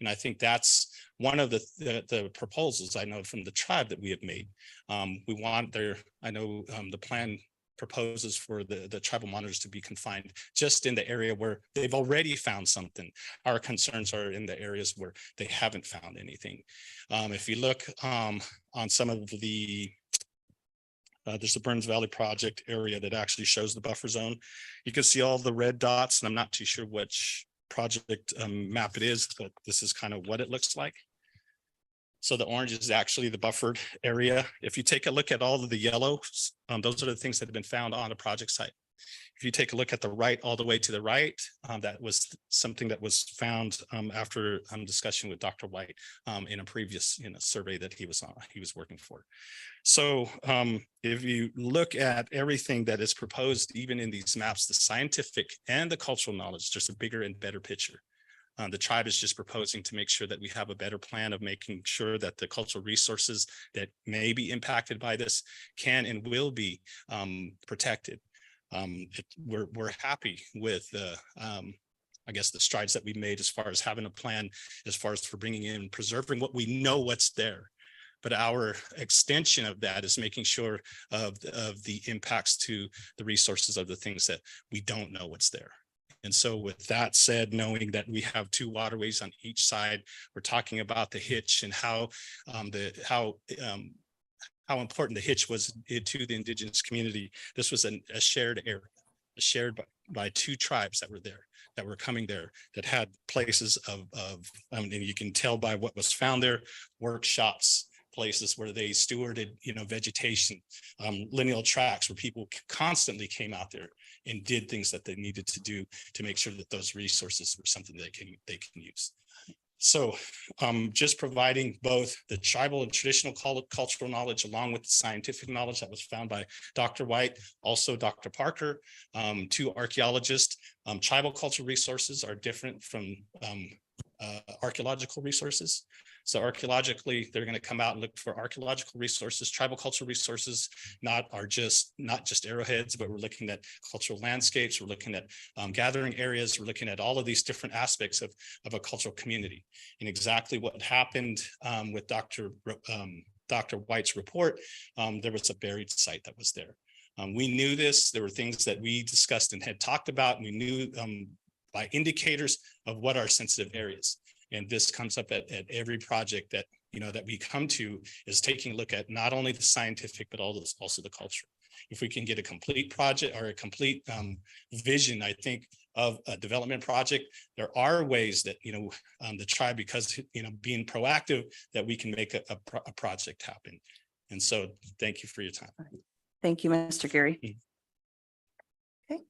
And I think that's one of the proposals I know from the tribe that we have made. We want I know the plan proposes for the tribal monitors to be confined just in the area where they've already found something. Our concerns are in the areas where they haven't found anything. If you look on some of the there's the Burns Valley project area that actually shows the buffer zone. You can see all the red dots, and I'm not too sure which project map it is, but this is kind of what it looks like. So the orange is actually the buffered area. If you take a look at all of the yellows, those are the things that have been found on a project site. If you take a look at the right, all the way to the right, that was something that was found after discussion with Dr. White in a previous survey that he was working for. So if you look at everything that is proposed, even in these maps, the scientific and the cultural knowledge, there's a bigger and better picture. The tribe is just proposing to make sure that we have a better plan of making sure that the cultural resources that may be impacted by this can and will be protected. We're happy with I guess the strides that we've made as far as having a plan, as far as for bringing in, preserving what we know what's there. But our extension of that is making sure of the impacts to the resources of the things that we don't know what's there. And so with that said, knowing that we have two waterways on each side, we're talking about the hitch and how important the hitch was to the indigenous community. This was a shared area, shared by two tribes that were there, that were coming there, that had places of and you can tell by what was found there, workshops, places where they stewarded, vegetation, lineal tracks where people constantly came out there and did things that they needed to do to make sure that those resources were something they can use. So just providing both the tribal and traditional cultural knowledge along with the scientific knowledge that was found by Dr. White, also Dr. Parker, two archaeologists. Tribal cultural resources are different from archaeological resources. So archaeologically, they're going to come out and look for archaeological resources, tribal cultural resources, not just arrowheads, but we're looking at cultural landscapes. We're looking at gathering areas. We're looking at all of these different aspects of a cultural community. And exactly what happened with Dr. White's report, there was a buried site that was there. We knew this. There were things that we discussed and had talked about, and we knew by indicators of what are sensitive areas. And this comes up at every project that, that we come to, is taking a look at not only the scientific, but also the culture. If we can get a complete project or a complete vision, I think, of a development project, there are ways that, the tribe, because, being proactive, that we can make a project happen. And so thank you for your time. Thank you, Mr. Gary. Mhm. Okay.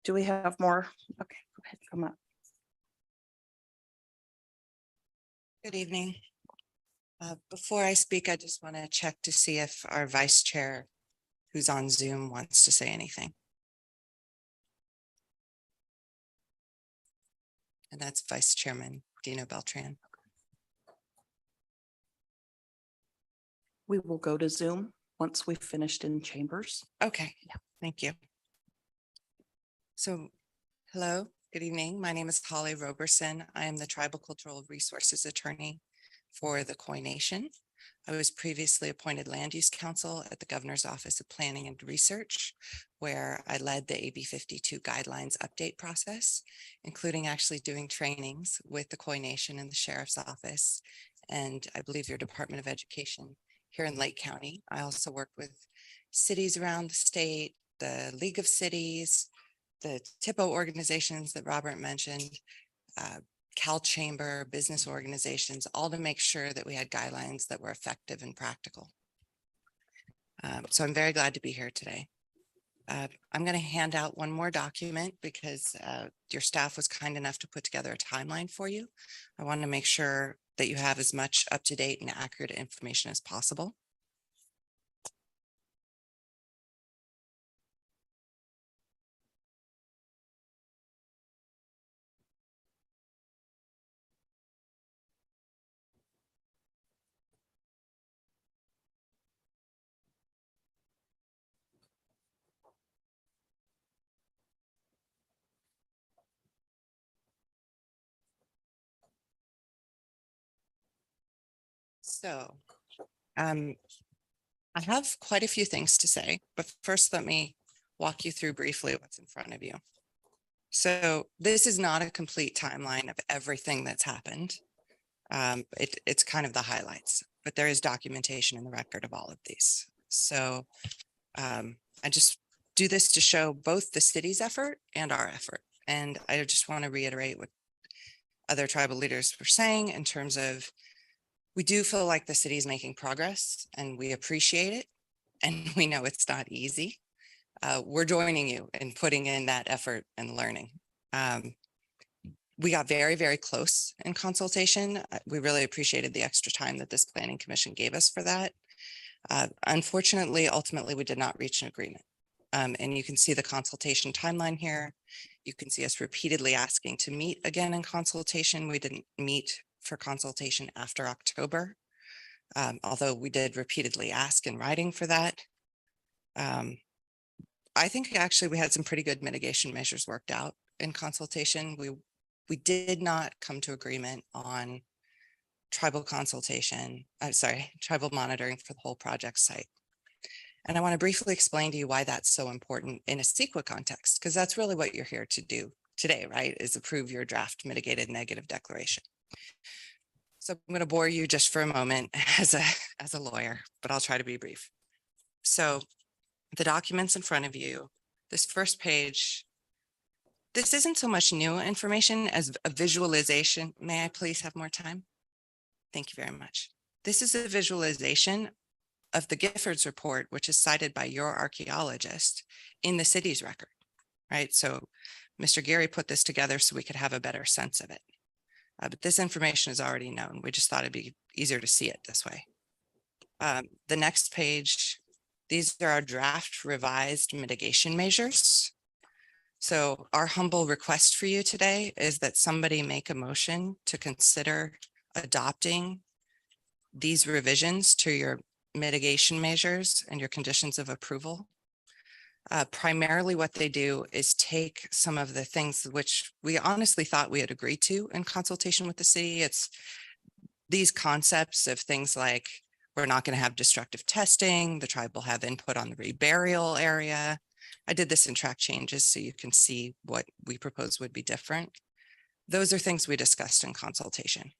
Do we have more? Okay, go ahead, come up. Good evening. Before I speak, I just want to check to see if our vice chair, who's on Zoom, wants to say anything. And that's Vice Chairman Dino Beltran. We will go to Zoom once we've finished in chambers. Okay, thank you. So, hello, good evening. My name is Holly Roberson. I am the Tribal Cultural Resources Attorney for the Khoi Nation. I was previously appointed Land Use Counsel at the Governor's Office of Planning and Research, where I led the AB 52 guidelines update process, including actually doing trainings with the Khoi Nation and the Sheriff's Office, and I believe your Department of Education here in Lake County. I also work with cities around the state, the League of Cities, the TIPO organizations that Robert mentioned, Cal Chamber, business organizations, all to make sure that we had guidelines that were effective and practical. So I'm very glad to be here today. I'm going to hand out one more document because your staff was kind enough to put together a timeline for you. I want to make sure that you have as much up-to-date and accurate information as possible. So I have quite a few things to say, but first let me walk you through briefly what's in front of you. So this is not a complete timeline of everything that's happened. It's kind of the highlights, but there is documentation in the record of all of these. So I just do this to show both the city's effort and our effort. And I just want to reiterate what other tribal leaders were saying in terms of, we do feel like the city is making progress and we appreciate it. And we know it's not easy. We're joining you in putting in that effort and learning. We got very, very close in consultation. We really appreciated the extra time that this planning commission gave us for that. Unfortunately, ultimately, we did not reach an agreement. And you can see the consultation timeline here. You can see us repeatedly asking to meet again in consultation. We didn't meet for consultation after October, although we did repeatedly ask in writing for that. I think actually we had some pretty good mitigation measures worked out in consultation. We did not come to agreement on tribal consultation. I'm sorry, tribal monitoring for the whole project site. And I want to briefly explain to you why that's so important in a CEQA context, because that's really what you're here to do today, right? Is approve your draft mitigated negative declaration. So I'm going to bore you just for a moment as a lawyer, but I'll try to be brief. So the documents in front of you, this first page, this isn't so much new information as a visualization. May I please have more time? Thank you very much. This is a visualization of the Giffords report, which is cited by your archaeologist in the city's record, right? So Mr. Gary put this together so we could have a better sense of it. But this information is already known. We just thought it'd be easier to see it this way. The next page, these are our draft revised mitigation measures. So our humble request for you today is that somebody make a motion to consider adopting these revisions to your mitigation measures and your conditions of approval. Primarily what they do is take some of the things which we honestly thought we had agreed to in consultation with the city. It's these concepts of things like we're not going to have destructive testing, the tribe will have input on the reburial area. I did this in track changes so you can see what we propose would be different. Those are things we discussed in consultation.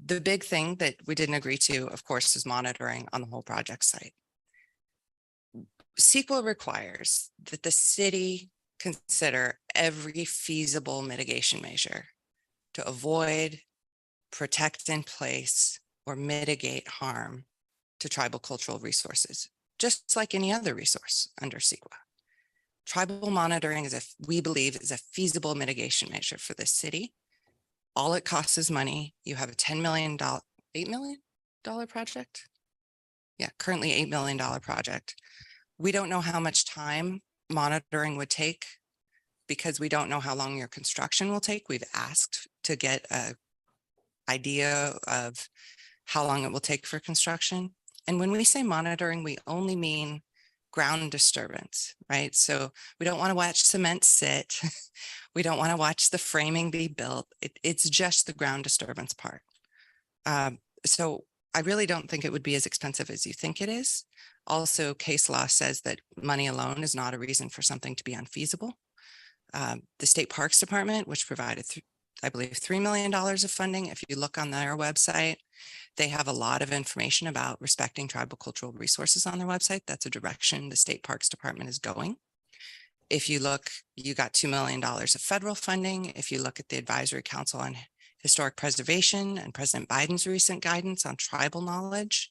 The big thing that we didn't agree to, of course, is monitoring on the whole project site. CEQA requires that the city consider every feasible mitigation measure to avoid, protect in place, or mitigate harm to tribal cultural resources, just like any other resource under CEQA. Tribal monitoring we believe is a feasible mitigation measure for the city. All it costs is money. You have a $8 million project. Yeah, currently $8 million project. We don't know how much time monitoring would take because we don't know how long your construction will take. We've asked to get an idea of how long it will take for construction. And when we say monitoring, we only mean ground disturbance, right? So we don't want to watch cement sit. We don't want to watch the framing be built. It's just the ground disturbance part. So I really don't think it would be as expensive as you think it is. Also, case law says that money alone is not a reason for something to be unfeasible. The State Parks Department, which provided, I believe, $3 million of funding. If you look on their website, they have a lot of information about respecting tribal cultural resources on their website. That's a direction the State Parks Department is going. If you look, you got $2 million of federal funding. If you look at the Advisory Council on Historic Preservation and President Biden's recent guidance on tribal knowledge,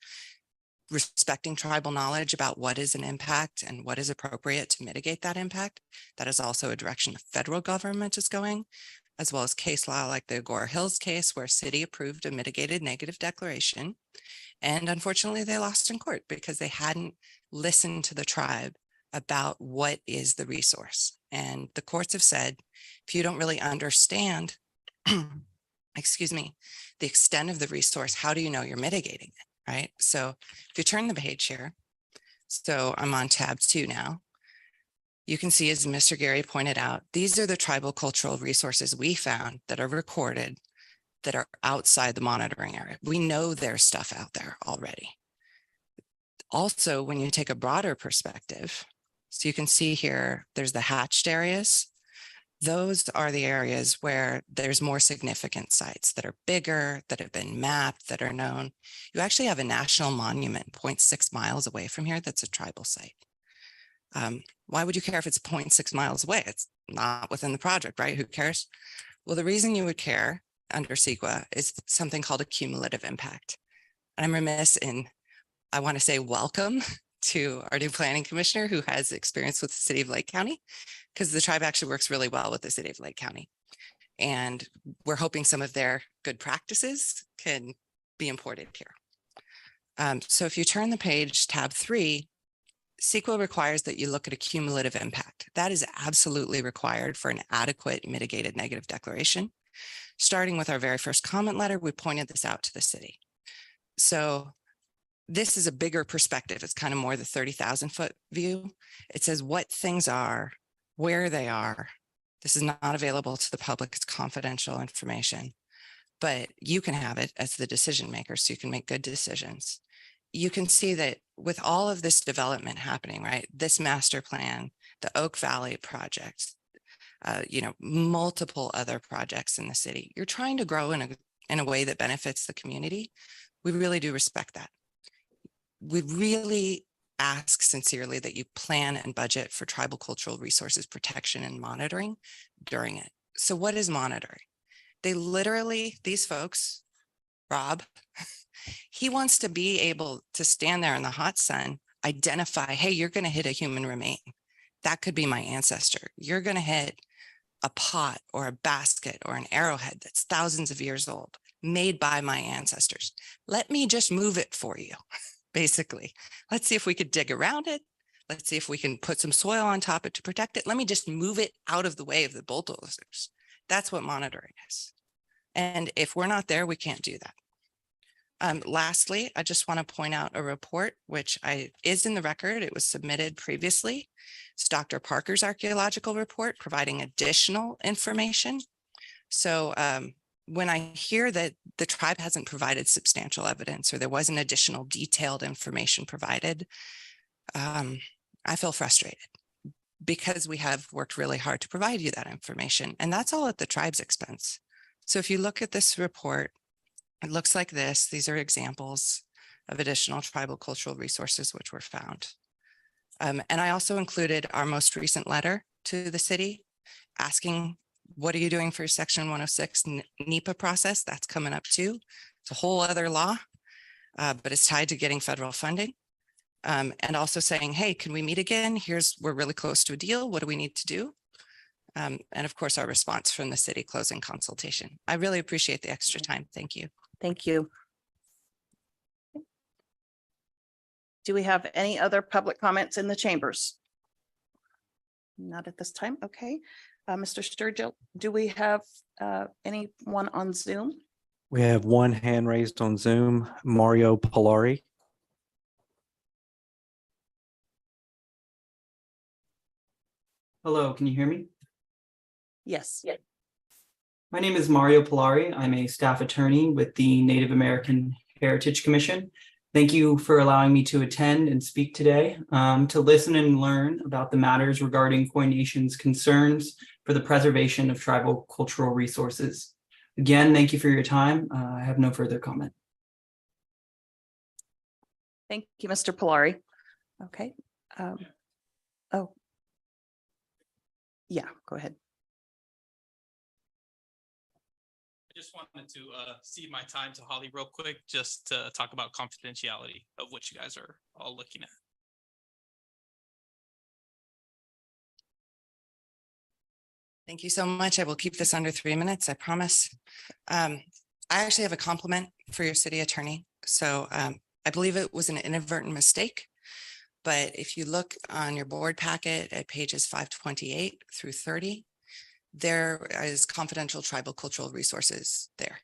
respecting tribal knowledge about what is an impact and what is appropriate to mitigate that impact. That is also a direction the federal government is going, as well as case law like the Agora Hills case where city approved a mitigated negative declaration. And unfortunately, they lost in court because they hadn't listened to the tribe about what is the resource. And the courts have said, if you don't really understand, excuse me, the extent of the resource, how do you know you're mitigating it, right? So if you turn the page here, so I'm on tab 2 now, you can see, as Mr. Gary pointed out, these are the tribal cultural resources we found that are recorded that are outside the monitoring area. We know there's stuff out there already. Also, when you take a broader perspective, so you can see here, there's the hatched areas. Those are the areas where there's more significant sites that are bigger, that have been mapped, that are known. You actually have a national monument 0.6 miles away from here that's a tribal site. Why would you care if it's 0.6 miles away? It's not within the project, right? Who cares? Well, the reason you would care under CEQA is something called a cumulative impact. And I'm remiss in, I want to say welcome to our new planning commissioner who has experience with the city of Lake County, because the tribe actually works really well with the city of Lake County. And we're hoping some of their good practices can be imported here. So if you turn the page, tab 3, CEQA requires that you look at a cumulative impact. That is absolutely required for an adequate mitigated negative declaration. Starting with our very first comment letter, we pointed this out to the city. So this is a bigger perspective. It's kind of more the 30,000 foot view. It says what things are, where they are. This is not available to the public. It's confidential information, but you can have it as the decision maker so you can make good decisions. You can see that with all of this development happening, right? This master plan, the Oak Valley project, multiple other projects in the city. You're trying to grow in a way that benefits the community. We really do respect that. We really ask sincerely that you plan and budget for tribal cultural resources protection and monitoring during it. So what is monitoring? They literally, these folks, Rob, he wants to be able to stand there in the hot sun, identify, hey, you're going to hit a human remain. That could be my ancestor. You're going to hit a pot or a basket or an arrowhead that's thousands of years old, made by my ancestors. Let me just move it for you, basically. Let's see if we could dig around it. Let's see if we can put some soil on top of it to protect it. Let me just move it out of the way of the bulldozers. That's what monitoring is. And if we're not there, we can't do that. Lastly, I just want to point out a report which is in the record. It was submitted previously. It's Dr. Parker's archaeological report providing additional information. So when I hear that the tribe hasn't provided substantial evidence or there wasn't additional detailed information provided, I feel frustrated because we have worked really hard to provide you that information, and that's all at the tribe's expense. So if you look at this report, it looks like this. These are examples of additional tribal cultural resources which were found. And I also included our most recent letter to the city asking, what are you doing for Section 106 NEPA process? That's coming up too. It's a whole other law, but it's tied to getting federal funding. And also saying, hey, can we meet again? We're really close to a deal. What do we need to do? And of course, our response from the city closing consultation. I really appreciate the extra time. Thank you. Thank you. Do we have any other public comments in the chambers? Not at this time. Okay. Mr. Sturgill, do we have anyone on Zoom? We have one hand raised on Zoom, Mario Polari. Hello, can you hear me? Yes. My name is Mario Polari. I'm a staff attorney with the Native American Heritage Commission. Thank you for allowing me to attend and speak today, to listen and learn about the matters regarding Koy Nation's concerns for the preservation of tribal cultural resources. Again, thank you for your time. I have no further comment. Thank you, Mr. Polari. Okay. Oh. Yeah, go ahead. I just wanted to cede my time to Holly real quick, just to talk about confidentiality of what you guys are all looking at. Thank you so much. I will keep this under 3 minutes, I promise. I actually have a compliment for your city attorney. So I believe it was an inadvertent mistake. But if you look on your board packet at pages 528 through 30, there is confidential tribal cultural resources there,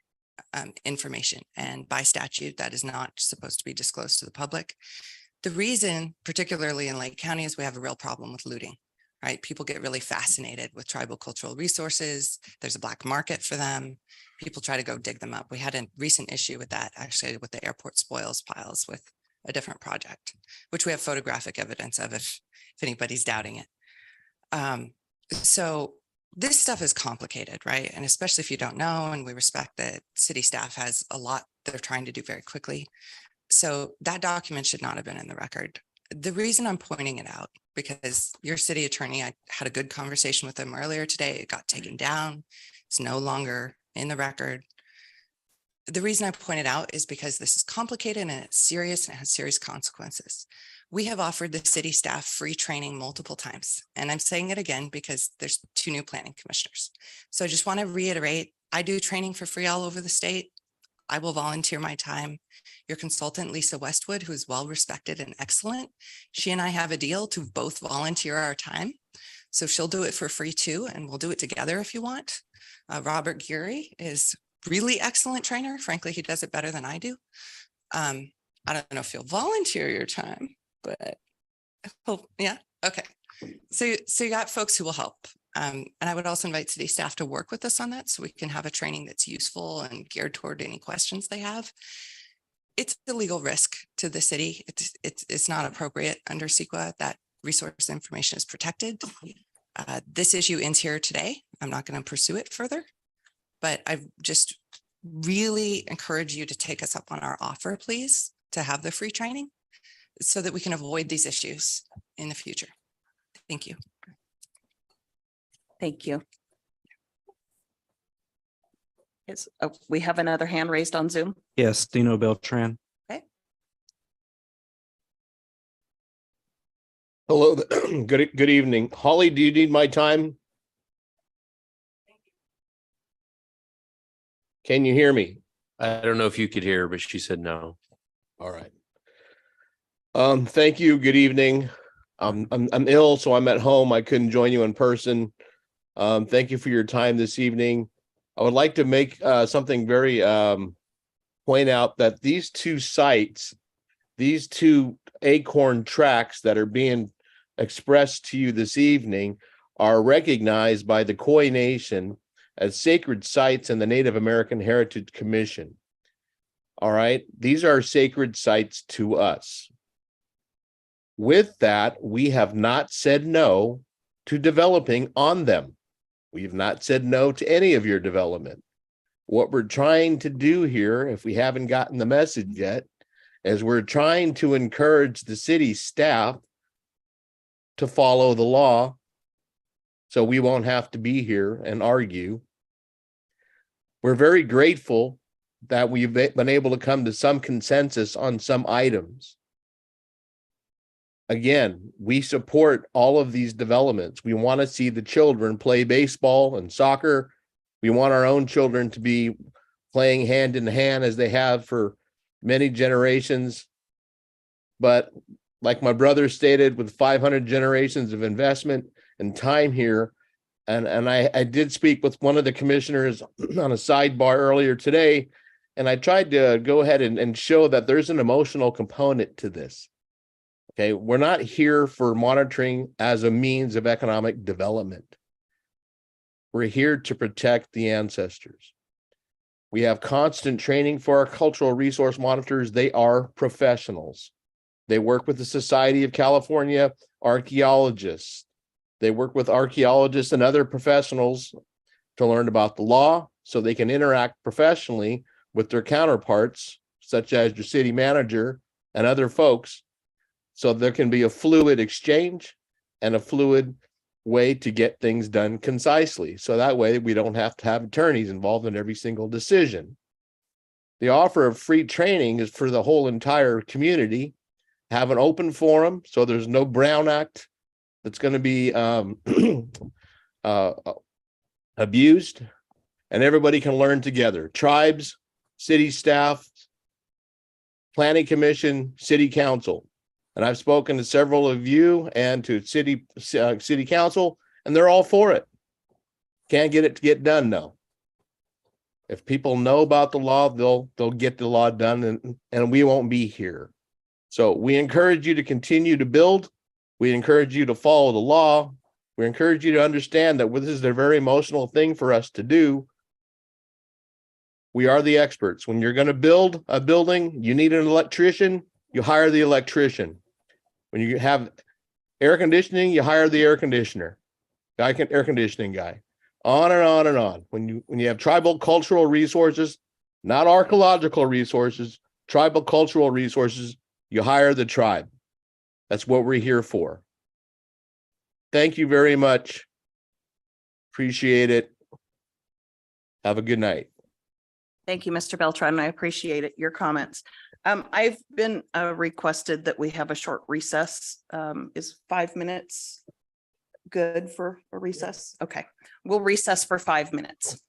information. And by statute, that is not supposed to be disclosed to the public. The reason, particularly in Lake County, is we have a real problem with looting, right? People get really fascinated with tribal cultural resources. There's a black market for them. People try to go dig them up. We had a recent issue with that, actually, with the airport spoils piles with a different project, which we have photographic evidence of if anybody's doubting it. So this stuff is complicated, right? And especially if you don't know, and we respect that city staff has a lot they're trying to do very quickly. So that document should not have been in the record. The reason I'm pointing it out, because your city attorney, I had a good conversation with him earlier today. It got taken down. It's no longer in the record. The reason I point it out is because this is complicated and it's serious and it has serious consequences. We have offered the city staff free training multiple times. And I'm saying it again because there's 2 new planning commissioners. So I just want to reiterate, I do training for free all over the state. I will volunteer my time. Your consultant, Lisa Westwood, who is well respected and excellent, she and I have a deal to both volunteer our time. So she'll do it for free too, and we'll do it together if you want. Robert Geary is really excellent trainer. Frankly, he does it better than I do. I don't know if you'll volunteer your time, but yeah, okay. So you got folks who will help. And I would also invite city staff to work with us on that so we can have a training that's useful and geared toward any questions they have. It's a legal risk to the city. It's not appropriate under CEQA. That resource information is protected. This issue ends here today. I'm not going to pursue it further. But I just really encourage you to take us up on our offer, please, to have the free training so that we can avoid these issues in the future. Thank you. Thank you. We have another hand raised on Zoom. Yes, Dino Beltran. Okay. Hello, good evening. Holly, do you need my time? Can you hear me? I don't know if you could hear her, but she said no. All right. Thank you. Good evening. I'm ill, so I'm at home. I couldn't join you in person. Thank you for your time this evening. I would like to make something very point out that these two sites, these two acorn tracks that are being expressed to you this evening are recognized by the Khoi Nation as sacred sites in the Native American Heritage Commission. All right, these are sacred sites to us. With that, we have not said no to developing on them. We've not said no to any of your development. What we're trying to do here, if we haven't gotten the message yet, is we're trying to encourage the city staff to follow the law so we won't have to be here and argue. We're very grateful that we've been able to come to some consensus on some items. Again, we support all of these developments. We want to see the children play baseball and soccer. We want our own children to be playing hand in hand as they have for many generations. But like my brother stated, with 500 generations of investment and time here, and I did speak with one of the commissioners on a sidebar earlier today, and I tried to go ahead and show that there's an emotional component to this. Okay, we're not here for monitoring as a means of economic development. We're here to protect the ancestors. We have constant training for our cultural resource monitors. They are professionals. They work with the Society of California archaeologists. They work with archaeologists and other professionals to learn about the law so they can interact professionally with their counterparts, such as your city manager and other folks, so there can be a fluid exchange and a fluid way to get things done concisely. So that way we don't have to have attorneys involved in every single decision. The offer of free training is for the whole entire community. Have an open forum so there's no Brown Act that's going to be abused, and everybody can learn together. Tribes, city staff, planning commission, city council. And I've spoken to several of you and to city council, and they're all for it. Can't get it to get done though. If people know about the law, they'll get the law done, and we won't be here. So we encourage you to continue to build. We encourage you to follow the law. We encourage you to understand that this is a very emotional thing for us to do. We are the experts. When you're going to build a building, you need an electrician, you hire the electrician. When you have air conditioning, you hire the air conditioner, air conditioning guy. On and on and on. When you have tribal cultural resources, not archaeological resources, tribal cultural resources, you hire the tribe. That's what we're here for. Thank you very much. Appreciate it. Have a good night. Thank you, Mr. Beltran. I appreciate it, your comments. I've been requested that we have a short recess. Is 5 minutes good for a recess? Okay, we'll recess for 5 minutes.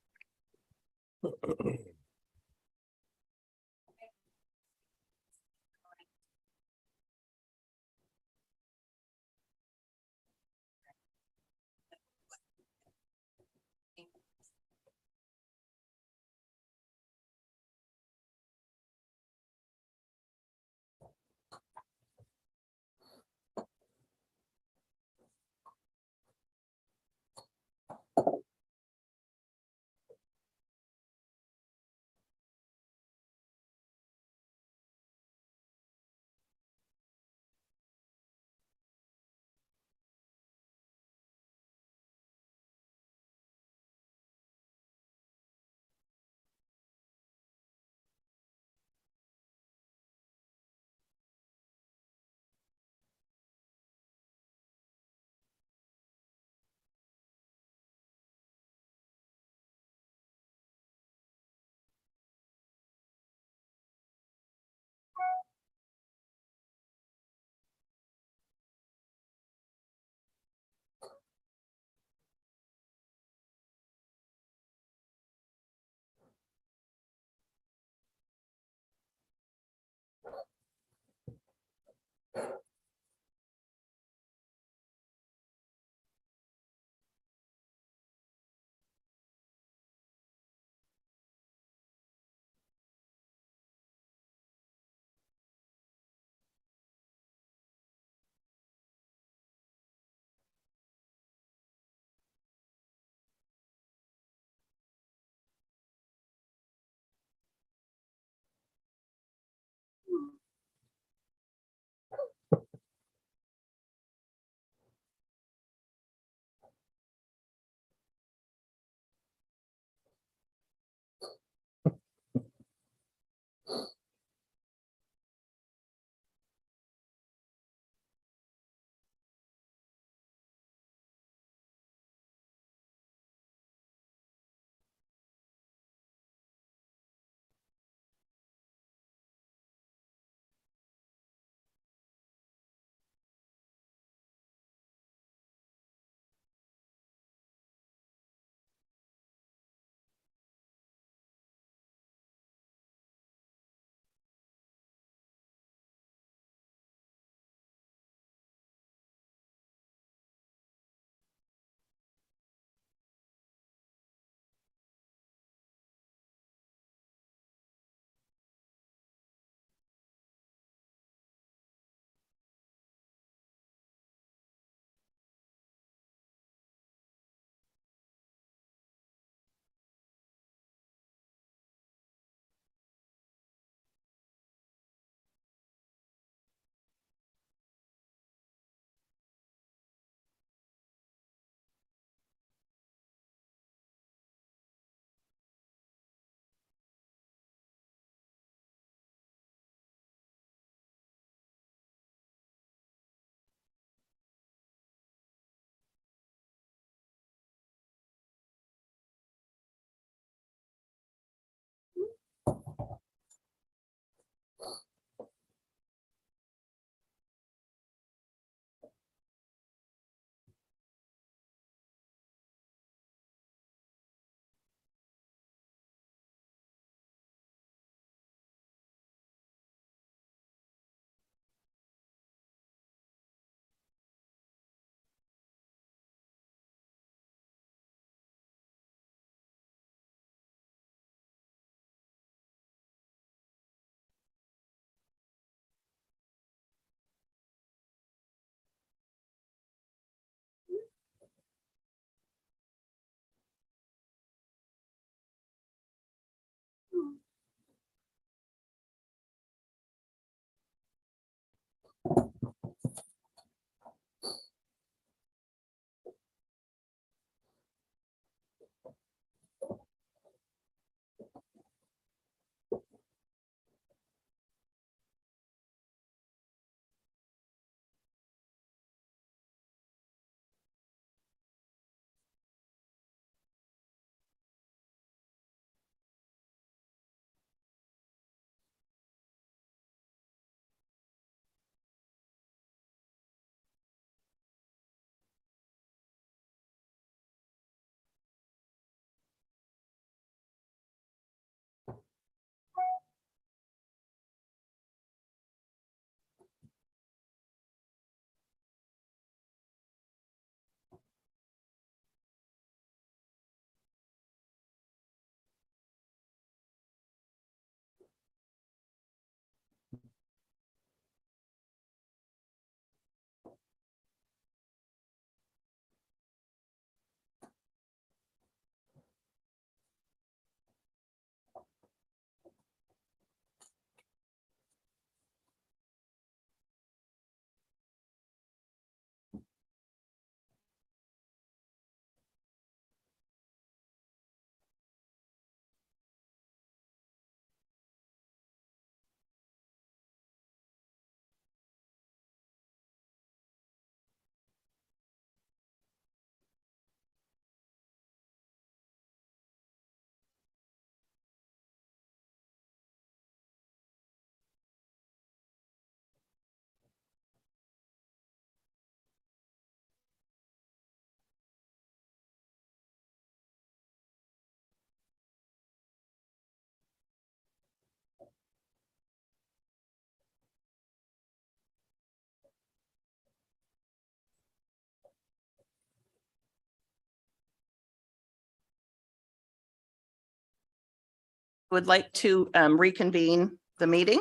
Would like to reconvene the meeting.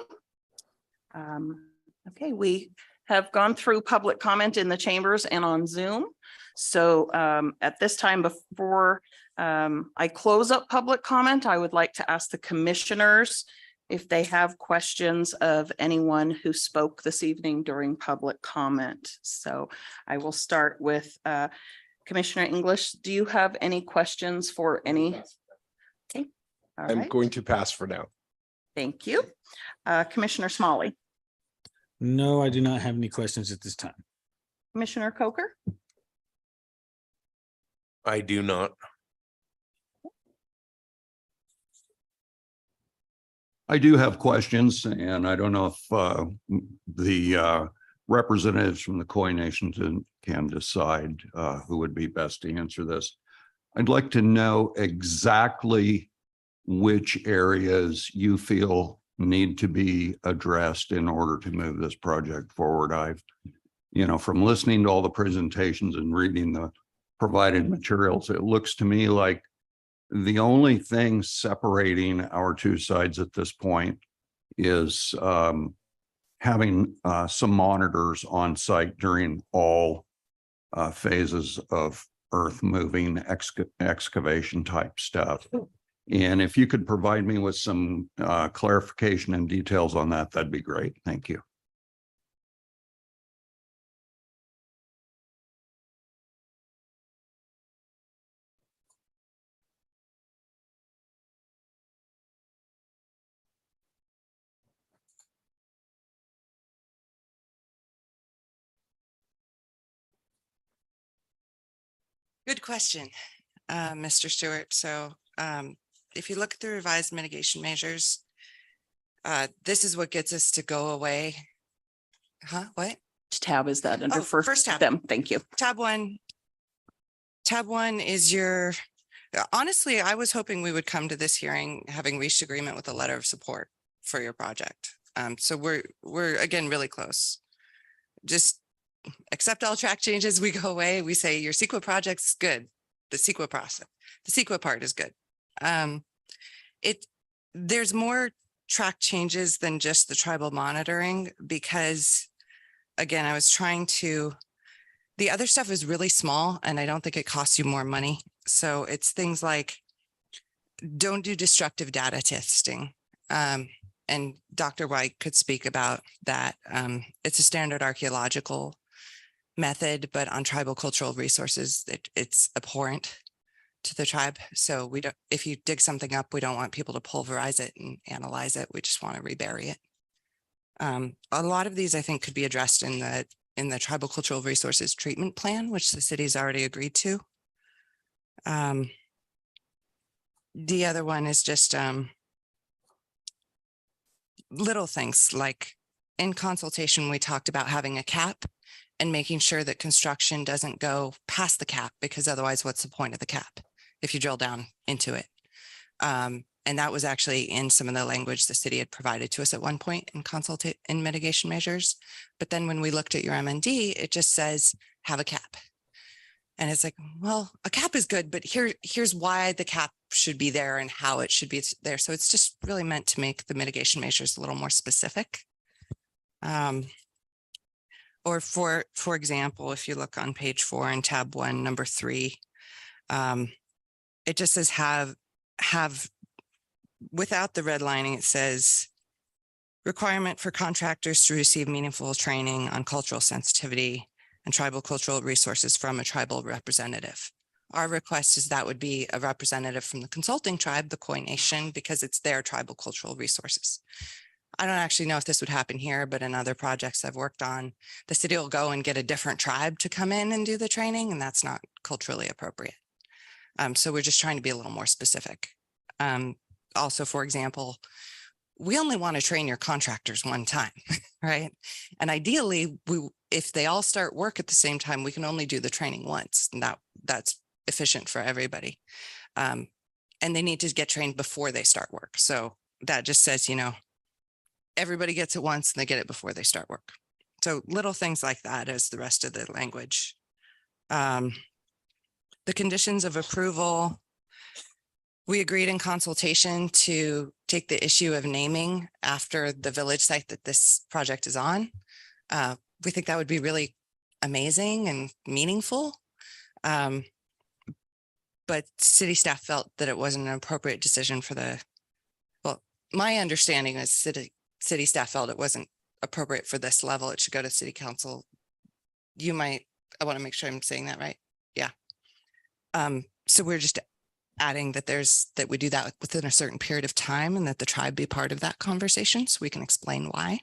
Okay, we have gone through public comment in the chambers and on Zoom. So at this time, before I close up public comment, I would like to ask the commissioners if they have questions of anyone who spoke this evening during public comment. So I will start with Commissioner English. Do you have any questions for any? Okay. All I'm right. going to pass for now. Thank you. Commissioner Smalley, No, I do not have any questions at this time. Commissioner Coker, I do not. I do have questions, and I don't know if the representatives from the Koi Nation can decide who would be best to answer this. I'd like to know exactly which areas you feel need to be addressed in order to move this project forward. I've, from listening to all the presentations and reading the provided materials, it looks to me like the only thing separating our two sides at this point is having some monitors on site during all phases of earth moving excavation type stuff. And if you could provide me with some clarification and details on that, that'd be great. Thank you. Good question, Mr. Stewart. So if you look at the revised mitigation measures, this is what gets us to go away. Huh? What? which tab is that under? Oh, first tab. Them. Thank you. Tab one. Tab one is your, honestly, I was hoping we would come to this hearing having reached agreement with a letter of support for your project. So we're again really close. Just accept all track changes. We go away. We say your CEQA project's good. The CEQA process, the CEQA part is good. There's more track changes than just the tribal monitoring because, again, I was trying to. The other stuff is really small, and I don't think it costs you more money. So it's things like don't do destructive data testing. And Dr. White could speak about that. It's a standard archaeological method, but on tribal cultural resources, it's abhorrent to the tribe. So we don't, if you dig something up, we don't want people to pulverize it and analyze it. We just want to rebury it. A lot of these I think could be addressed in the tribal cultural resources treatment plan, which the city's already agreed to. The other one is just little things like in consultation, we talked about having a cap and making sure that construction doesn't go past the cap, because otherwise what's the point of the cap if you drill down into it? And that was actually in some of the language the city had provided to us at one point in mitigation measures. But then when we looked at your MND, it just says have a cap. And it's like, well, a cap is good, but here's why the cap should be there and how it should be there. So it's just really meant to make the mitigation measures a little more specific. Or for example, if you look on page 4 in tab 1, number 3, it just says have without the redlining, it says requirement for contractors to receive meaningful training on cultural sensitivity and tribal cultural resources from a tribal representative. Our request is that would be a representative from the consulting tribe, the Koi Nation, because it's their tribal cultural resources. I don't actually know if this would happen here, but in other projects I've worked on, the city will go and get a different tribe to come in and do the training, and that's not culturally appropriate. So we're just trying to be a little more specific. Also, for example, we only want to train your contractors one time, right? And ideally, if they all start work at the same time, we can only do the training once, and that's efficient for everybody. And they need to get trained before they start work. So that just says, everybody gets it once and they get it before they start work. So little things like that as the rest of the language. The conditions of approval, we agreed in consultation to take the issue of naming after the village site that this project is on. We think that would be really amazing and meaningful. But city staff felt that it wasn't an appropriate decision for my understanding is city staff felt it wasn't appropriate for this level. It should go to city council. I want to make sure I'm saying that right. Yeah. So we're just adding that that we do that within a certain period of time and that the tribe be part of that conversation so we can explain why.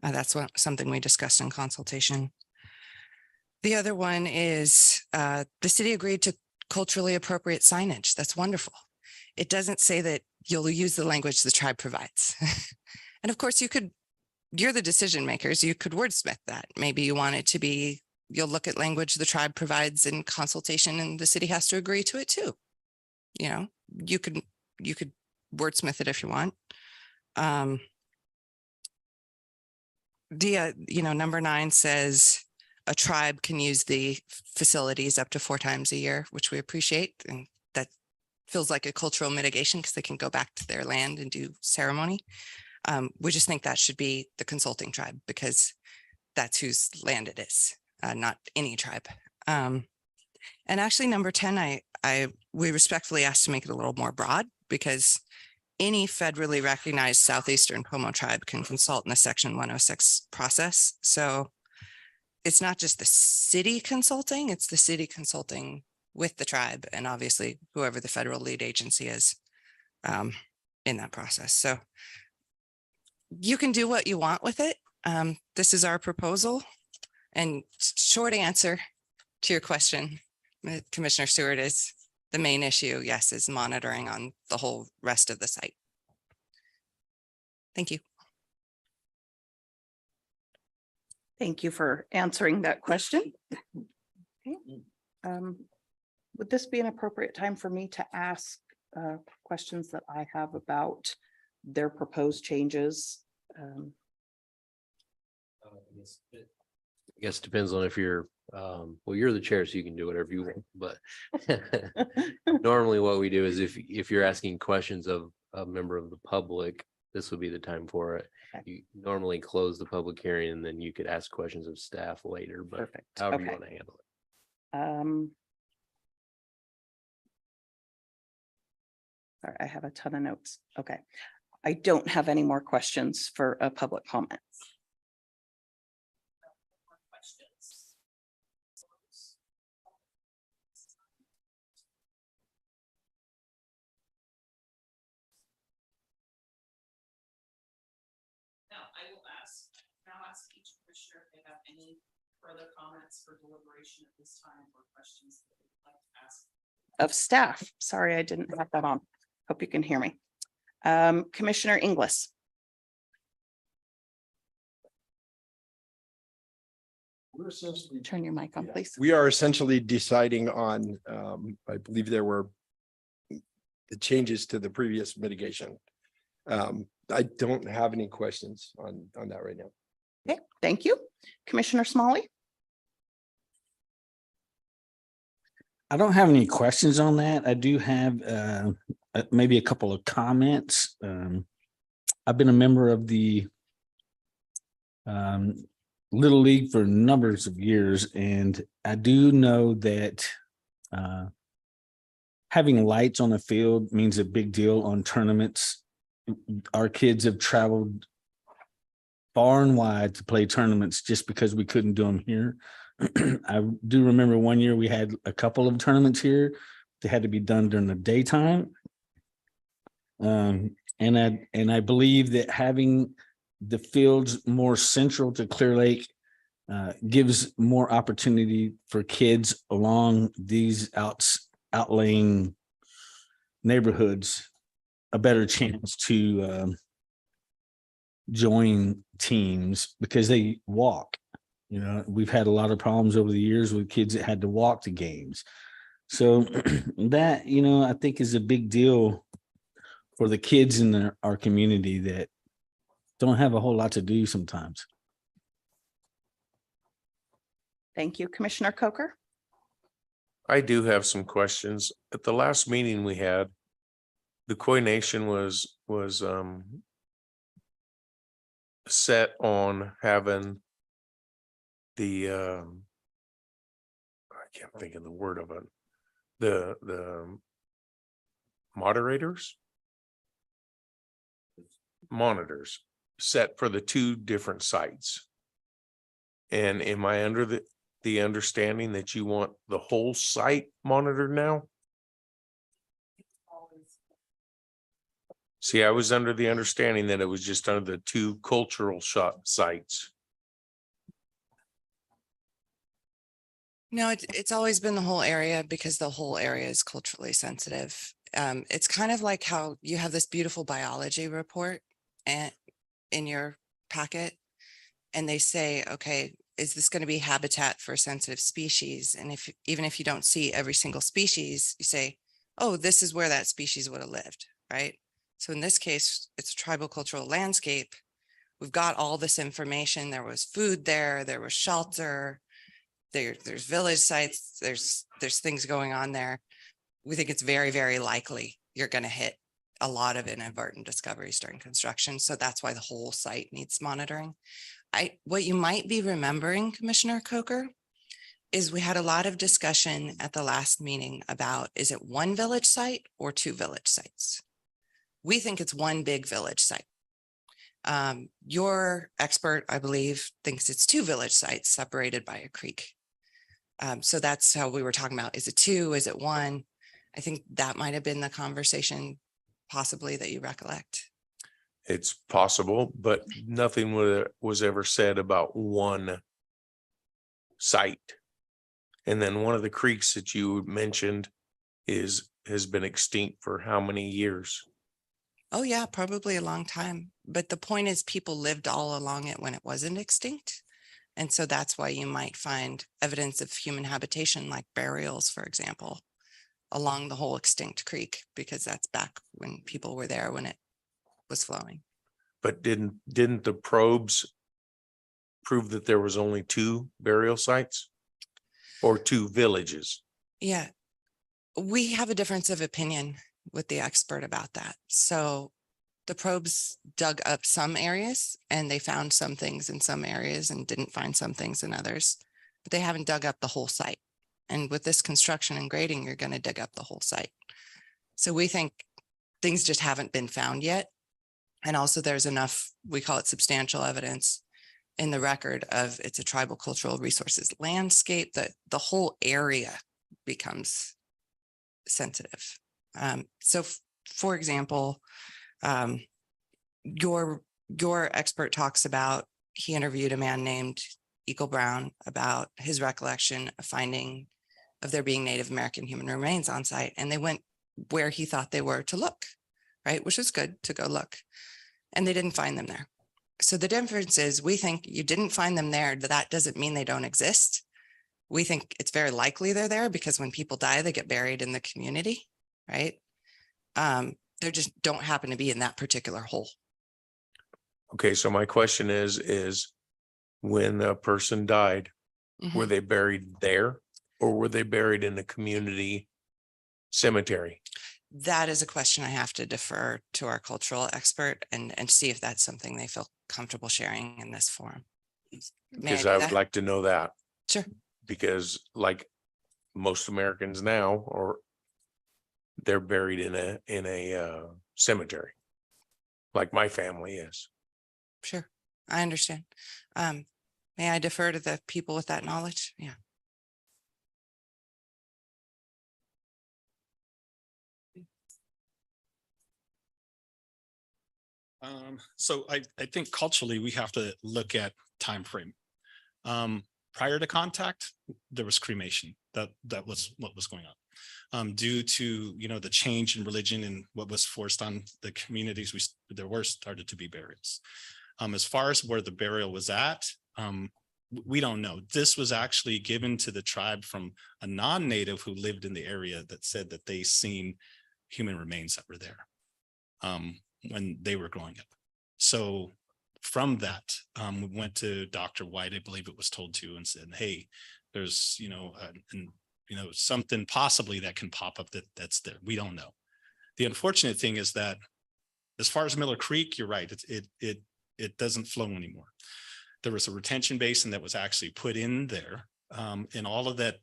That's something we discussed in consultation. The other one is the city agreed to culturally appropriate signage. That's wonderful. It doesn't say that you'll use the language the tribe provides. And of course you're the decision makers. You could wordsmith that. Maybe you want it to be, you'll look at language the tribe provides in consultation and the city has to agree to it too. You know, you could wordsmith it if you want. Number 9 says a tribe can use the facilities up to 4 times a year, which we appreciate. And that feels like a cultural mitigation because they can go back to their land and do ceremony. We just think that should be the consulting tribe because that's whose land it is, not any tribe. And actually, number 10, we respectfully asked to make it a little more broad because any federally recognized Southeastern Pomo tribe can consult in the Section 106 process. So it's not just the city consulting, it's the city consulting with the tribe and obviously whoever the federal lead agency is in that process. So you can do what you want with it. This is our proposal. And short answer to your question, Commissioner Stewart, is the main issue, yes, is monitoring on the whole rest of the site. Thank you. Thank you for answering that question. Okay. Would this be an appropriate time for me to ask questions that I have about their proposed changes? I guess it depends on if you're, well, you're the chair, so you can do whatever you want, but normally what we do is if you're asking questions of a member of the public, this would be the time for it. Okay. You normally close the public hearing and then you could ask questions of staff later, but Perfect. however you Okay. want to handle it. Sorry, I have a ton of notes. Okay. I don't have any more questions for a public comment. Now, I will ask each commissioner if they have any further comments for deliberation at this time or questions that they would like to ask. Of staff. Sorry, I didn't have that on. Hope you can hear me. Commissioner Inglis. Turn your mic on, please. We are essentially deciding on, I believe there were the changes to the previous mitigation. I don't have any questions on that right now. Okay, thank you. Commissioner Smalley. I don't have any questions on that. I do have maybe a couple of comments. I've been a member of the Little League for numbers of years, and I do know that having lights on the field means a big deal on tournaments. Our kids have traveled far and wide to play tournaments just because we couldn't do them here. I do remember one year we had a couple of tournaments here. They had to be done during the daytime. And I believe that having the fields more central to Clearlake gives more opportunity for kids along these outlying neighborhoods a better chance to join teams because they walk. You know, we've had a lot of problems over the years with kids that had to walk to games. So that, you know, I think is a big deal for the kids in our community that don't have a whole lot to do sometimes. Thank you, Commissioner Coker. I do have some questions. At the last meeting we had, the Koi Nation was set on having the I can't think of the word of it. The monitors set for the 2 different sites. And am I under the understanding that you want the whole site monitored now? See, I was under the understanding that it was just under the two cultural shop sites. No, it's always been the whole area because the whole area is culturally sensitive. It's kind of like how you have this beautiful biology report and in your packet. And they say, okay, is this going to be habitat for sensitive species? And if, even if you don't see every single species, you say, oh, this is where that species would have lived, right? So in this case, it's a tribal cultural landscape. We've got all this information. There was food there, there was shelter, there's village sites, there's things going on there. We think it's very, very likely you're going to hit a lot of inadvertent discoveries during construction. So that's why the whole site needs monitoring. What you might be remembering, Commissioner Coker, is we had a lot of discussion at the last meeting about, is it one village site or two village sites? We think it's one big village site. Your expert, I believe, thinks it's two village sites separated by a creek. So that's how we were talking about. Is it two? Is it one? I think that might have been the conversation possibly that you recollect. It's possible, but nothing was ever said about one site. And then one of the creeks that you mentioned has been extinct for how many years? Oh yeah, probably a long time. But the point is people lived all along it when it wasn't extinct. And so that's why you might find evidence of human habitation, like burials, for example, along the whole extinct creek, because that's back when people were there when it was flowing. But didn't the probes prove that there was only two burial sites or two villages? Yeah, we have a difference of opinion with the expert about that. So the probes dug up some areas and they found some things in some areas and didn't find some things in others, but they haven't dug up the whole site. And with this construction and grading, you're going to dig up the whole site. So we think things just haven't been found yet. And also there's enough, we call it substantial evidence in the record of it's a tribal cultural resources landscape, that the whole area becomes sensitive. So for example, your expert talks about, he interviewed a man named Eagle Brown about his recollection of finding of there being Native American human remains on site. And they went where he thought they were to look, right? Which is good to go look. And they didn't find them there. So the difference is we think you didn't find them there, but that doesn't mean they don't exist. We think it's very likely they're there because when people die, they get buried in the community, right? They just don't happen to be in that particular hole. Okay, so my question is when a person died, were they buried there or were they buried in the community cemetery? That is a question I have to defer to our cultural expert and see if that's something they feel comfortable sharing in this forum. Because I would like to know that. Sure. Because like most Americans now, or they're buried in a cemetery, like my family is. Sure, I understand. May I defer to the people with that knowledge? Yeah. So I think culturally we have to look at time frame. Prior to contact, there was cremation. That was what was going on. Due to the change in religion and what was forced on the communities, there were started to be burials. As far as where the burial was at, we don't know. This was actually given to the tribe from a non-native who lived in the area that said that they seen human remains that were there when they were growing up. So from that, we went to Dr. White, I believe it was told to, and said, hey, there's, something possibly that can pop up that's there. We don't know. The unfortunate thing is that as far as Miller Creek, you're right. It doesn't flow anymore. There was a retention basin that was actually put in there, and all of that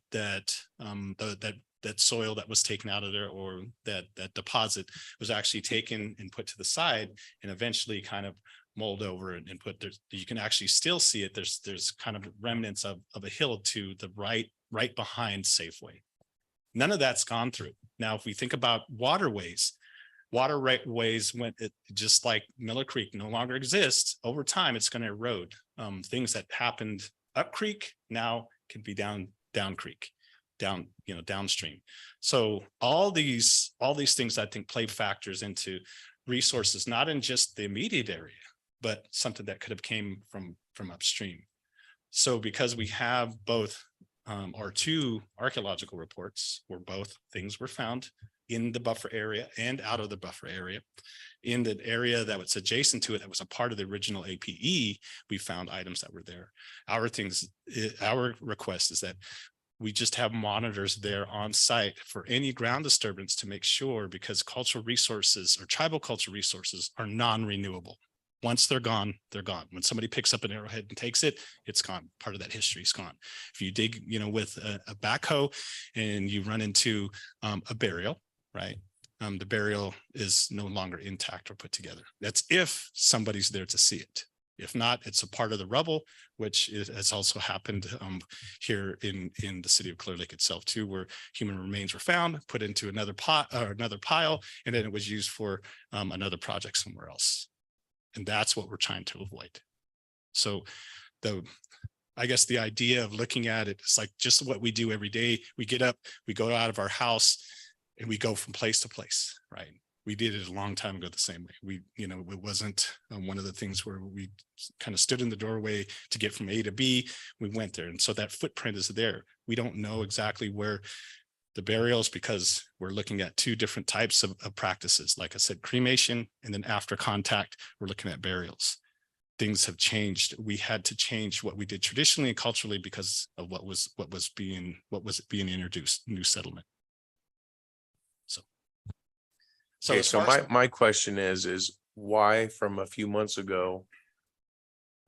soil that was taken out of there, or that deposit, was actually taken and put to the side and eventually kind of mold over and put there. You can actually still see it. There's kind of remnants of a hill to the right behind Safeway. None of that's gone through. Now, if we think about waterways, waterways went, just like Miller Creek no longer exists, over time, it's going to erode. Things that happened up creek now can be down creek, downstream. So all these things I think play factors into resources, not in just the immediate area, but something that could have came from upstream. So because we have both our two archaeological reports where both things were found in the buffer area and out of the buffer area, in the area that was adjacent to it, that was a part of the original APE, we found items that were there. Our request is that we just have monitors there on site for any ground disturbance to make sure, because cultural resources or tribal cultural resources are non-renewable. Once they're gone, they're gone. When somebody picks up an arrowhead and takes it, it's gone. Part of that history is gone. If you dig, with a backhoe and you run into a burial, right? The burial is no longer intact or put together. That's if somebody's there to see it. If not, it's a part of the rubble, which has also happened here in the city of Clear Lake itself too, where human remains were found, put into another pot or another pile, and then it was used for another project somewhere else. And that's what we're trying to avoid. So I guess the idea of looking at it is like just what we do every day. We get up, we go out of our house, and we go from place to place, right? We did it a long time ago the same way. It wasn't one of the things where we kind of stood in the doorway to get from A to B. We went there. And so that footprint is there. We don't know exactly where the burials, because we're looking at two different types of practices. Like I said, cremation, and then after contact, we're looking at burials. Things have changed. We had to change what we did traditionally and culturally because of what was being introduced, new settlement. So my question is why from a few months ago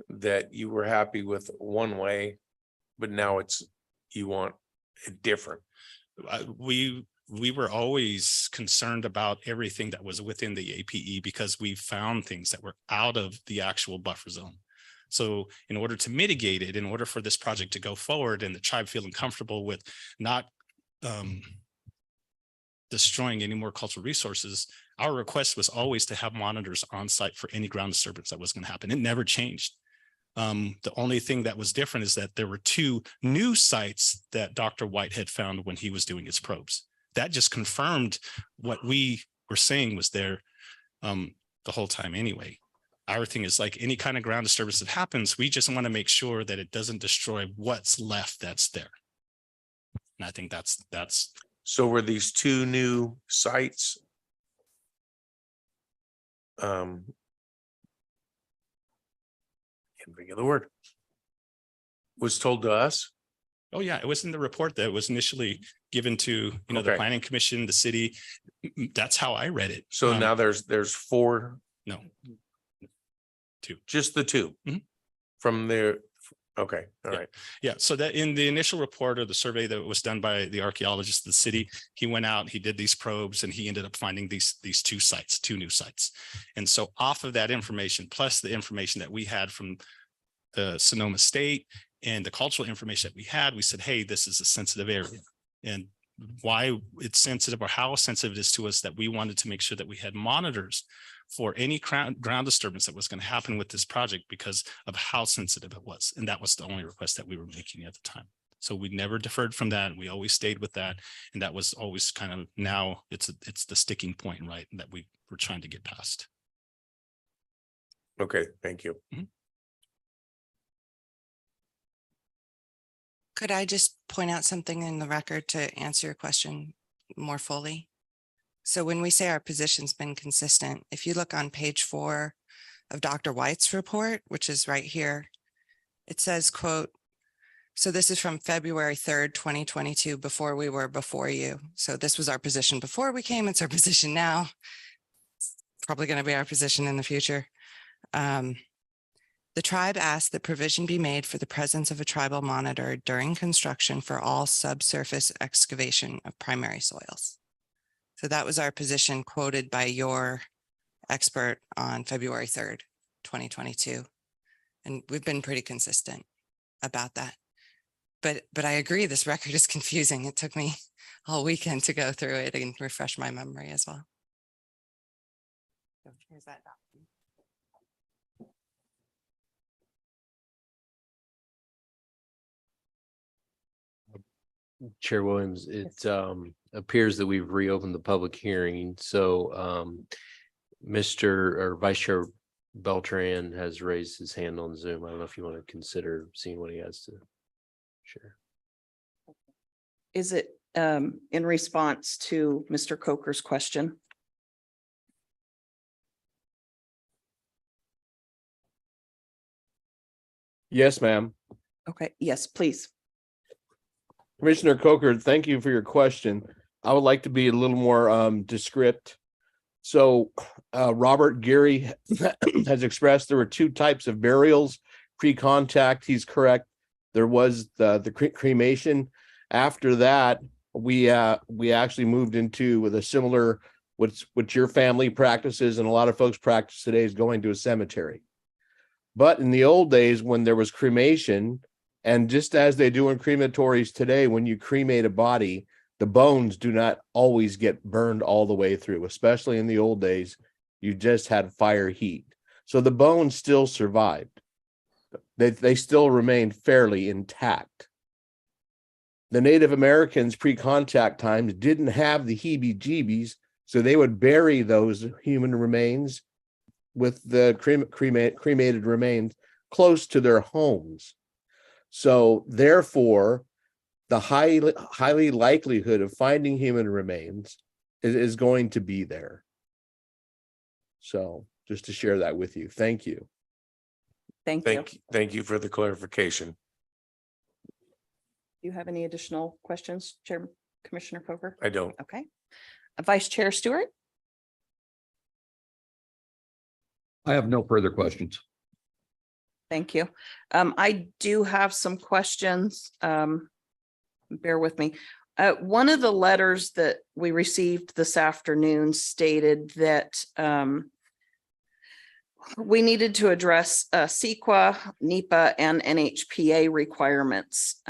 that you were happy with one way, but now you want it different? We were always concerned about everything that was within the APE because we found things that were out of the actual buffer zone. So in order to mitigate it, in order for this project to go forward and the tribe feeling comfortable with not destroying any more cultural resources, our request was always to have monitors on site for any ground disturbance that was going to happen. It never changed. The only thing that was different is that there were two new sites that Dr. White had found when he was doing his probes. That just confirmed what we were saying was there the whole time anyway. Our thing is like any kind of ground disturbance that happens, we just want to make sure that it doesn't destroy what's left that's there. And I think that's. So were these two new sites? Can't think of the word. Was told to us? Oh yeah, it was in the report that was initially given to the Okay. Planning Commission, the city. That's how I read it. So now there's four. No. Two. Just the two from there. Okay. All right. Yeah. So that in the initial report or the survey that was done by the archaeologist of the city, he went out, he did these probes, and he ended up finding these two new sites. And so off of that information, plus the information that we had from the Sonoma State and the cultural information that we had, we said, hey, this is a sensitive area. And why it's sensitive or how sensitive it is to us that we wanted to make sure that we had monitors for any ground disturbance that was going to happen with this project because of how sensitive it was. And that was the only request that we were making at the time. So we never deferred from that. We always stayed with that. And that was always kind of, now it's the sticking point, right? That we were trying to get past. Okay. Thank you. Could I just point out something in the record to answer your question more fully? So when we say our position's been consistent, if you look on page 4 of Dr. White's report, which is right here, it says, quote, so this is from February 3rd, 2022, before we were before you. So this was our position before we came. It's our position now. It's probably going to be our position in the future. The tribe asked that provision be made for the presence of a tribal monitor during construction for all subsurface excavation of primary soils. So that was our position quoted by your expert on February 3rd, 2022. And we've been pretty consistent about that. But I agree, this record is confusing. It took me all weekend to go through it and refresh my memory as well. Here's that document. Chair Williams, it appears that we've reopened the public hearing. So Mr. or Vice Chair Beltran has raised his hand on Zoom. I don't know if you want to consider seeing what he has to share. Is it in response to Mr. Coker's question? Yes, ma'am. Okay, yes, please. Commissioner Coker, thank you for your question. I would like to be a little more descriptive. So Robert Geary has expressed there were two types of burials pre-contact. He's correct. There was the cremation. After that, we actually moved into with a similar what your family practices and a lot of folks practice today is going to a cemetery. But in the old days when there was cremation, and just as they do in crematories today, when you cremate a body, the bones do not always get burned all the way through, especially in the old days, you just had fire heat. So the bones still survived. They still remained fairly intact. The Native Americans pre-contact times didn't have the heebie-jeebies, so they would bury those human remains with the cremated remains close to their homes. So therefore, the highly likelihood of finding human remains is going to be there. So just to share that with you. Thank you. Thank you. Thank you for the clarification. Do you have any additional questions, Chair Commissioner Coker? I don't. Okay. Vice Chair Stewart? I have no further questions. Thank you. I do have some questions. Bear with me. One of the letters that we received this afternoon stated that we needed to address CEQA, NEPA, and NHPA requirements.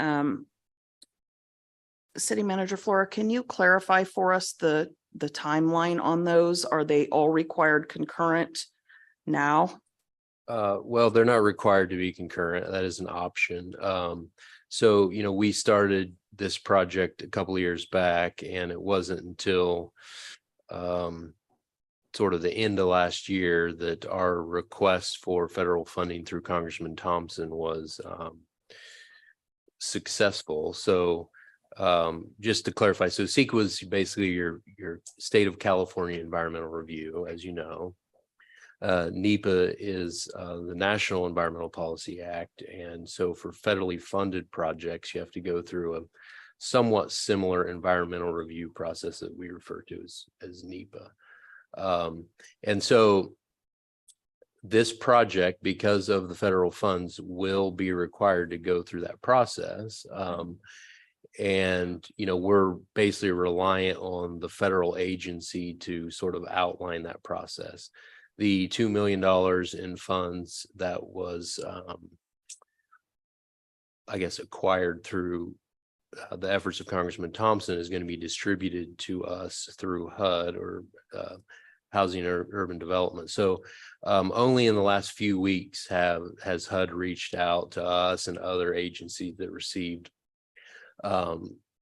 City Manager Flora, can you clarify for us the timeline on those? Are they all required concurrent now? Well, they're not required to be concurrent. That is an option. So, we started this project a couple of years back, and it wasn't until sort of the end of last year that our request for federal funding through Congressman Thompson was successful. So just to clarify, so CEQA was basically your state of California environmental review, as you know. NEPA is the National Environmental Policy Act. And so for federally funded projects, you have to go through a somewhat similar environmental review process that we refer to as NEPA. And so this project, because of the federal funds, will be required to go through that process. And, we're basically reliant on the federal agency to sort of outline that process. The $2 million in funds that was, I guess, acquired through the efforts of Congressman Thompson is going to be distributed to us through HUD or Housing or Urban Development. So only in the last few weeks has HUD reached out to us and other agencies that received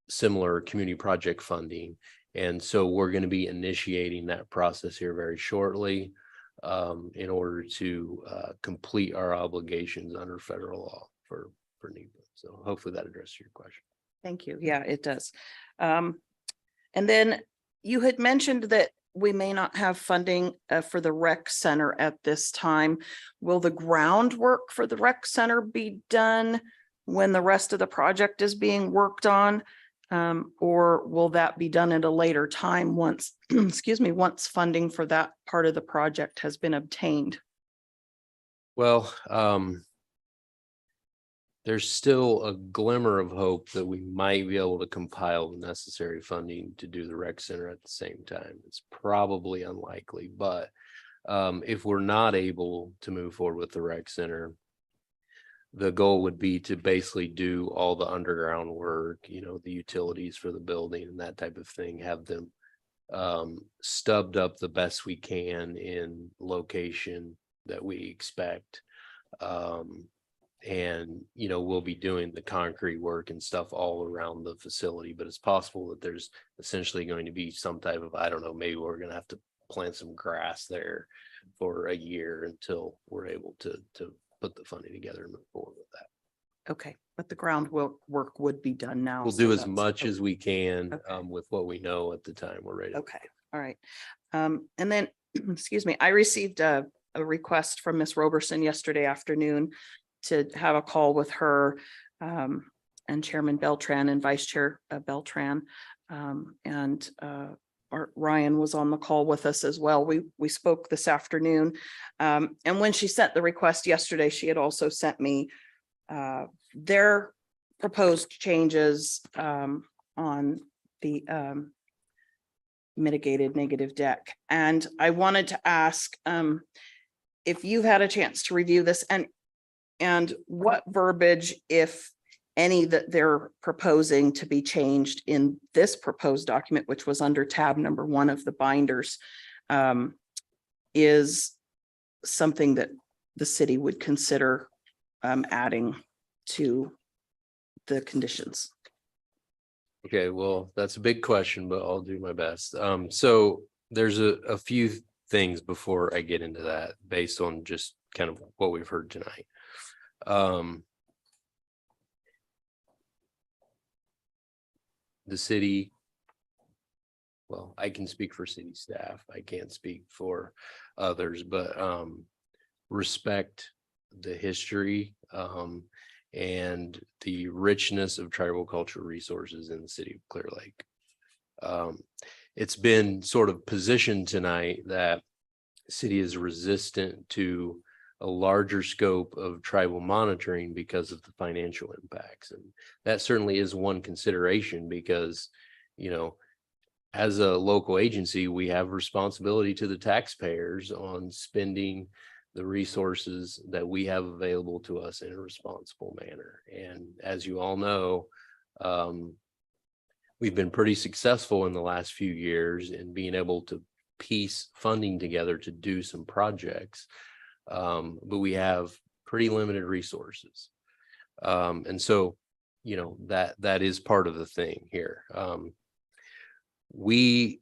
similar community project funding. And so we're going to be initiating that process here very shortly in order to complete our obligations under federal law for NEPA. So hopefully that addresses your question. Thank you. Yeah, it does. And then you had mentioned that we may not have funding for the rec center at this time. Will the groundwork for the rec center be done when the rest of the project is being worked on? Or will that be done at a later time once, once funding for that part of the project has been obtained? Well, there's still a glimmer of hope that we might be able to compile the necessary funding to do the rec center at the same time. It's probably unlikely, but if we're not able to move forward with the rec center, the goal would be to basically do all the underground work, the utilities for the building and that type of thing, have them stubbed up the best we can in location that we expect. And, you know, we'll be doing the concrete work and stuff all around the facility, but it's possible that there's essentially going to be some type of, I don't know, maybe we're going to have to plant some grass there for a year until we're able to put the funding together and move forward with that. Okay, but the work would be done now. We'll so do as that's- much as we can Okay. with what we know at the time we're ready. Okay, all right. And then, excuse me, I received a request from Miss Roberson yesterday afternoon to have a call with her and Chairman Beltran and Vice Chair Beltran. Ryan was on the call with us as well. We spoke this afternoon. And when she sent the request yesterday, she had also sent me their proposed changes on the mitigated negative deck. And I wanted to ask if you've had a chance to review this and what verbiage, if any, that they're proposing to be changed in this proposed document, which was under tab number 1 of the binders, is something that the city would consider adding to the conditions. Okay, well, that's a big question, but I'll do my best. So there's a few things before I get into that based on just kind of what we've heard tonight. The city, well, I can speak for city staff. I can't speak for others, but respect the history and the richness of tribal cultural resources in the city of Clear Lake. It's been sort of positioned tonight that the city is resistant to a larger scope of tribal monitoring because of the financial impacts. And that certainly is one consideration because, you know, as a local agency, we have responsibility to the taxpayers on spending the resources that we have available to us in a responsible manner. And as you all know, we've been pretty successful in the last few years in being able to piece funding together to do some projects. But we have pretty limited resources. And so, you know, that is part of the thing here. We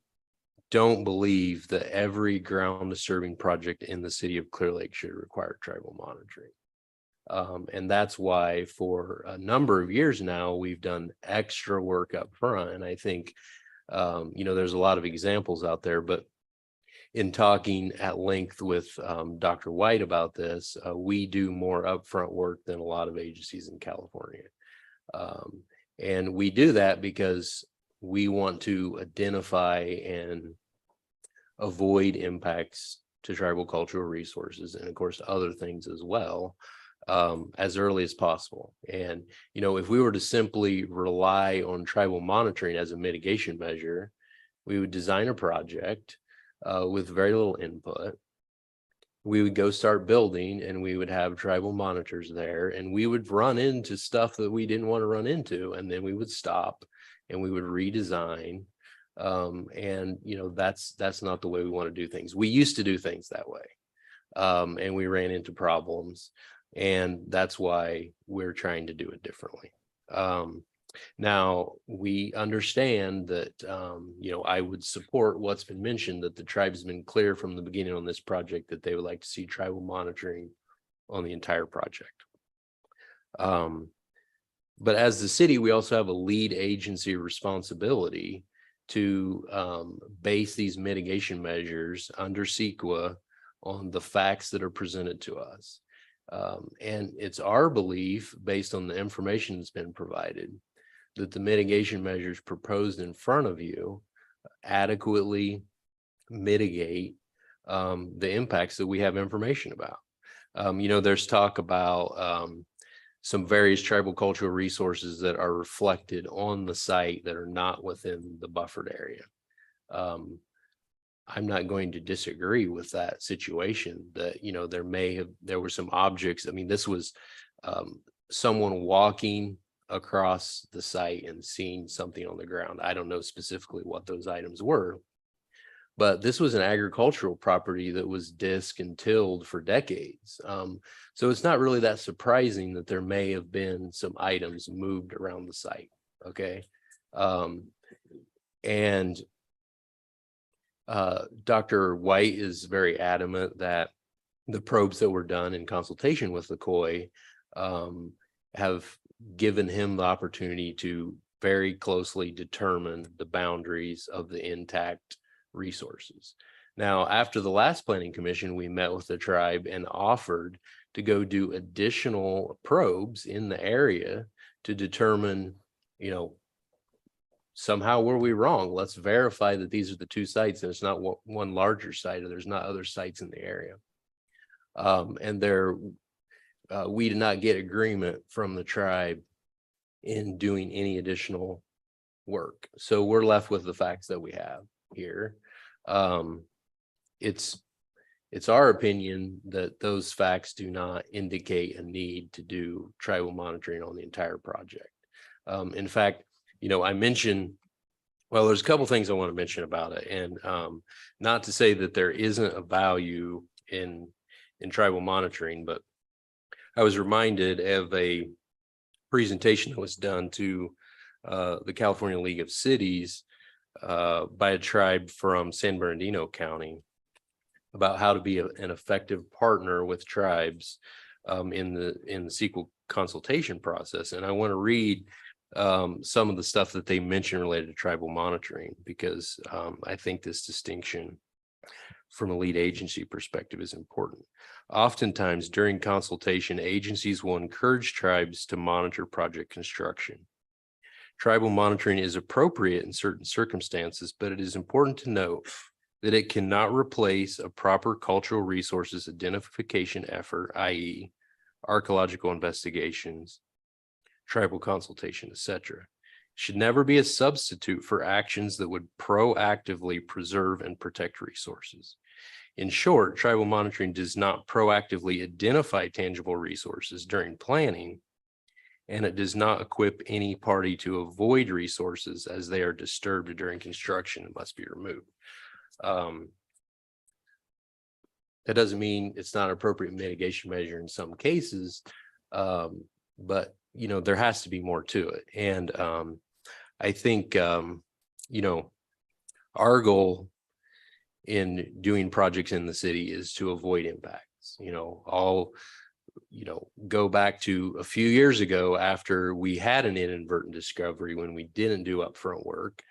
don't believe that every ground disturbing project in the city of Clear Lake should require tribal monitoring. And that's why for a number of years now, we've done extra work up front. And I think, you know, there's a lot of examples out there, but in talking at length with Dr. White about this, we do more upfront work than a lot of agencies in California. And we do that because we want to identify and avoid impacts to tribal cultural resources and of course other things as well, as early as possible. And, you know, if we were to simply rely on tribal monitoring as a mitigation measure, we would design a project with very little input. We would go start building and we would have tribal monitors there and we would run into stuff that we didn't want to run into. And then we would stop and we would redesign. And, you know, that's not the way we want to do things. We used to do things that way. And we ran into problems. And that's why we're trying to do it differently. Now, we understand that, you know, I would support what's been mentioned, that the tribe's been clear from the beginning on this project that they would like to see tribal monitoring on the entire project. But as the city, we also have a lead agency responsibility to base these mitigation measures under CEQA on the facts that are presented to us. And it's our belief, based on the information that's been provided, that the mitigation measures proposed in front of you adequately mitigate the impacts that we have information about. You know, there's talk about some various tribal cultural resources that are reflected on the site that are not within the buffered area. I'm not going to disagree with that situation that, you know, there were some objects. I mean, this was someone walking across the site and seeing something on the ground. I don't know specifically what those items were, But this was an agricultural property that was disc and tilled for decades. So it's not really that surprising that there may have been some items moved around the site. Okay. And Dr. White is very adamant that the probes that were done in consultation with the COI have given him the opportunity to very closely determine the boundaries of the intact resources. Now, after the last planning commission, we met with the tribe and offered to go do additional probes in the area to determine, you know, somehow were we wrong? Let's verify that these are the two sites and it's not one larger site, or there's not other sites in the area. And we did not get agreement from the tribe in doing any additional work. So we're left with the facts that we have here. It's our opinion that those facts do not indicate a need to do tribal monitoring on the entire project. In fact, you know, I mentioned, well, there's a couple things I want to mention about it, and not to say that there isn't a value in tribal monitoring, but I was reminded of a presentation that was done to the California League of Cities by a tribe from San Bernardino County about how to be an effective partner with tribes in the CEQA consultation process. And I want to read some of the stuff that they mentioned related to tribal monitoring, because I think this distinction from a lead agency perspective is important. Oftentimes during consultation, agencies will encourage tribes to monitor project construction. Tribal monitoring is appropriate in certain circumstances, but it is important to note that it cannot replace a proper cultural resources identification effort, i.e. archaeological investigations, tribal consultation, etc. Should never be a substitute for actions that would proactively preserve and protect resources. In short, tribal monitoring does not proactively identify tangible resources during planning, and it does not equip any party to avoid resources as they are disturbed during construction and must be removed. That doesn't mean it's not an appropriate mitigation measure in some cases, but you know, there has to be more to it. And I think, you know, our goal in doing projects in the city is to avoid impacts. You know, go back to a few years ago after we had an inadvertent discovery when we didn't do upfront work.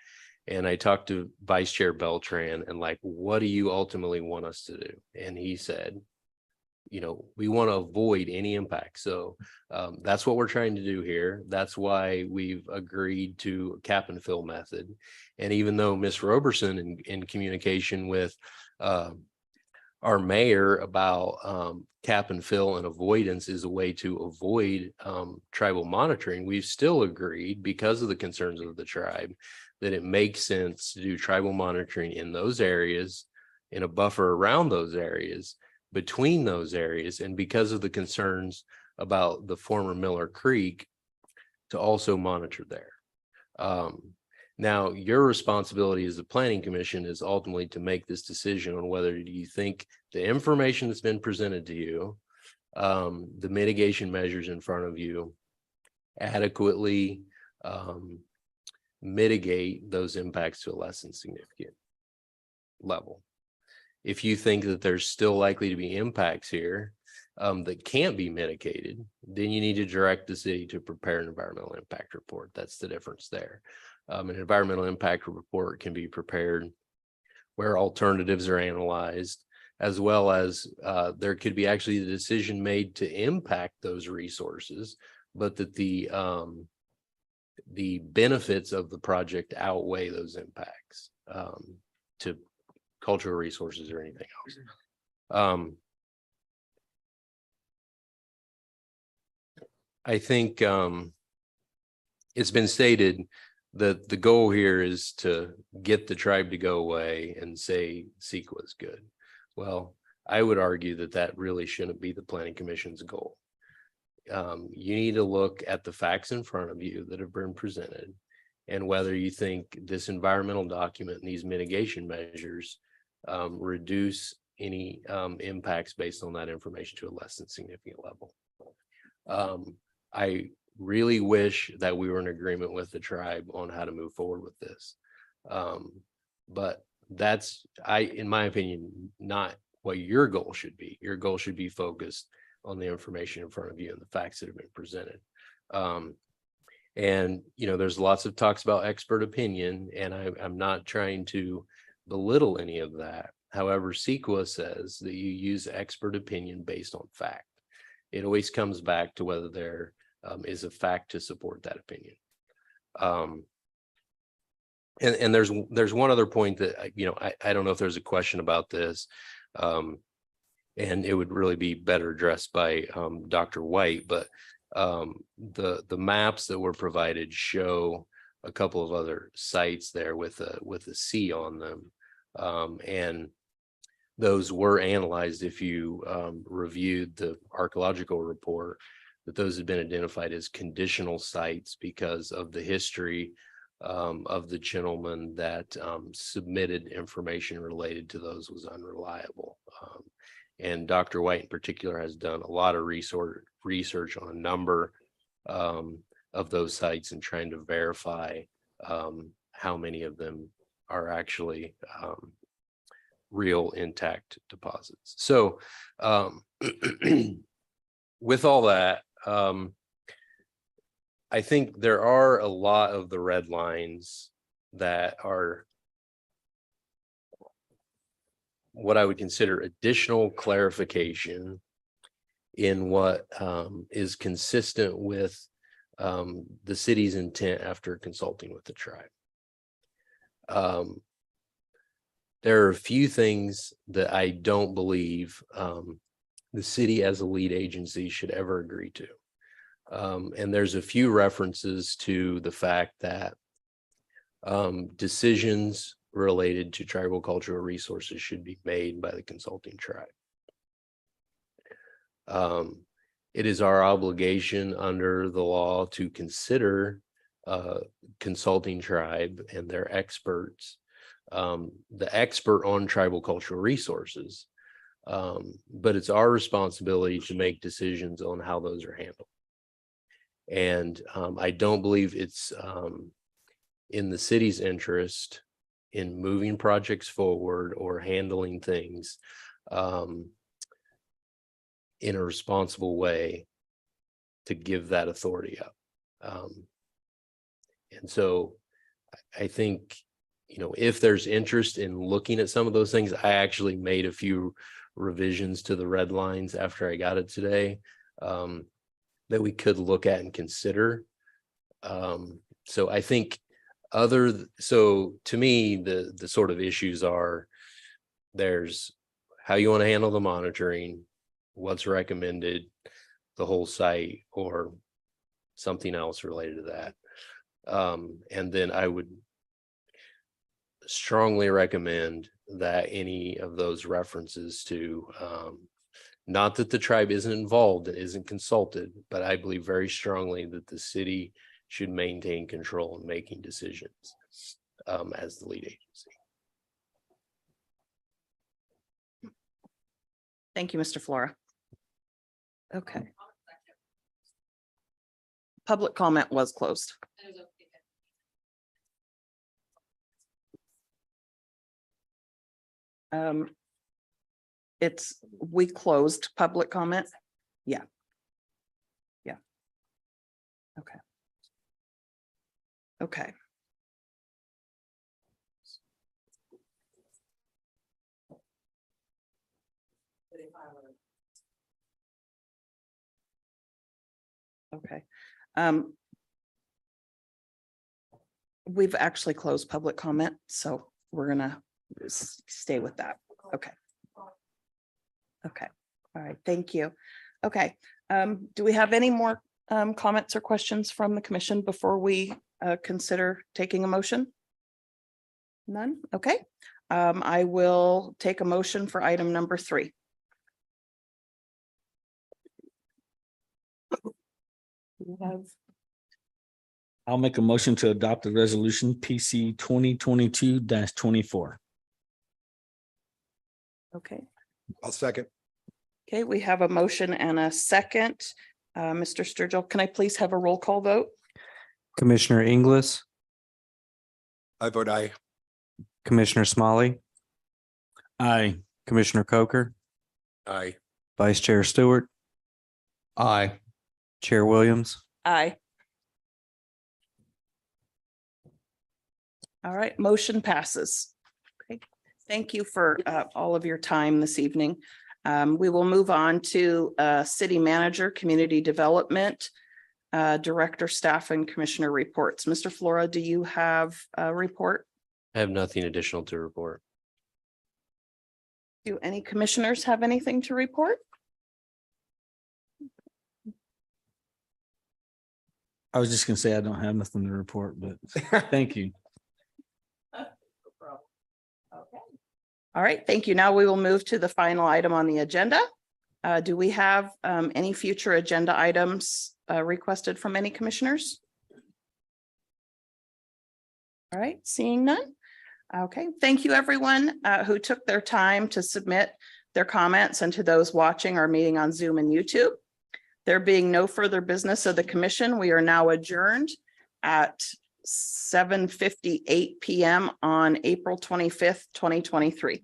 And I talked to Vice Chair Beltran and like, what do you ultimately want us to do? And he said, you know, we want to avoid any impact. So that's what we're trying to do here. That's why we've agreed to a cap and fill method. And even though Ms. Roberson in communication with our mayor about cap and fill and avoidance is a way to avoid tribal monitoring, we've still agreed, because of the concerns of the tribe, that it makes sense to do tribal monitoring in those areas, in a buffer around those areas, between those areas, and because of the concerns about the former Miller Creek, to also monitor there. Now, your responsibility as a planning commission is ultimately to make this decision on whether you think the information that's been presented to you, the mitigation measures in front of you, adequately mitigate those impacts to a less than significant level. If you think that there's still likely to be impacts here that can't be mitigated, then you need to direct the city to prepare an environmental impact report. That's the difference there. An environmental impact report can be prepared where alternatives are analyzed, as well as there could be actually the decision made to impact those resources, but that the benefits of the project outweigh those impacts to cultural resources or anything else. I think it's been stated that the goal here is to get the tribe to go away and say CEQA is good. Well, I would argue that that really shouldn't be the Planning Commission's goal. You need to look at the facts in front of you that have been presented and whether you think this environmental document and these mitigation measures reduce any impacts based on that information to a less than significant level. I really wish that we were in agreement with the tribe on how to move forward with this. But that's, in my opinion, not what your goal should be. Your goal should be focused on the information in front of you and the facts that have been presented. And, you know, there's lots of talks about expert opinion, and I'm not trying to belittle any of that. However, CEQA says that you use expert opinion based on fact. It always comes back to whether there is a fact to support that opinion. And there's one other point that, you know, I don't know if there's a question about this, and it would really be better addressed by Dr. White, but the maps that were provided show a couple of other sites there with a C on them, and those were analyzed. If you reviewed the archaeological report, that those had been identified as conditional sites because of the history of the gentleman that submitted information related to those was unreliable. And Dr. White in particular has done a lot of research on a number of those sites and trying to verify how many of them are actually real intact deposits. So with all that, I think there are a lot of the red lines that are what I would consider additional clarification in what is consistent with the city's intent after consulting with the tribe. There are a few things that I don't believe the city as a lead agency should ever agree to. And there's a few references to the fact that decisions related to tribal cultural resources should be made by the consulting tribe. It is our obligation under the law to consider consulting tribe and their experts, the expert on tribal cultural resources, but it's our responsibility to make decisions on how those are handled. And I don't believe it's in the city's interest in moving projects forward or handling things in a responsible way to give that authority up. And so I think, you know, if there's interest in looking at some of those things, I actually made a few revisions to the red lines after I got it today that we could look at and consider. So I think so to me, the sort of issues are, there's how you want to handle the monitoring, what's recommended, the whole site, or something else related to that. And then I would strongly recommend that any of those references to, not that the tribe isn't involved and isn't consulted, but I believe very strongly that the city should maintain control in making decisions as the lead agency. Thank you, Mr. Flora. Okay. Public comment was closed. We closed public comment. Yeah. Yeah. Okay. Okay. Okay. We've actually closed public comment, so we're gonna stay with that. Okay. Okay. All right. Thank you. Okay. Do we have any more comments or questions from the commission before we consider taking a motion? None? Okay. I will take a motion for item number 3. I'll make a motion to adopt the resolution PC 2022-24. Okay. I'll second. Okay, we have a motion and a second. Mr. Sturgill, can I please have a roll call vote? Commissioner Inglis, I vote aye. Commissioner Smalley, Aye. Commissioner Coker, Aye. Vice Chair Stewart, Aye. Chair Williams. Aye. All right, motion passes. Okay, thank you for all of your time this evening. We will move on to City Manager, Community Development, Director, Staff, and Commissioner reports. Mr. Flora, do you have a report? I have nothing additional to report. Do any commissioners have anything to report? I was just gonna say I don't have nothing to report, but thank you. All right, thank you. Now we will move to the final item on the agenda. Do we have any future agenda items requested from any commissioners? All right, seeing none. Okay, thank you everyone who took their time to submit their comments, and to those watching our meeting on Zoom and YouTube. There being no further business of the commission, we are now adjourned at 7:58 PM on April 25th, 2023.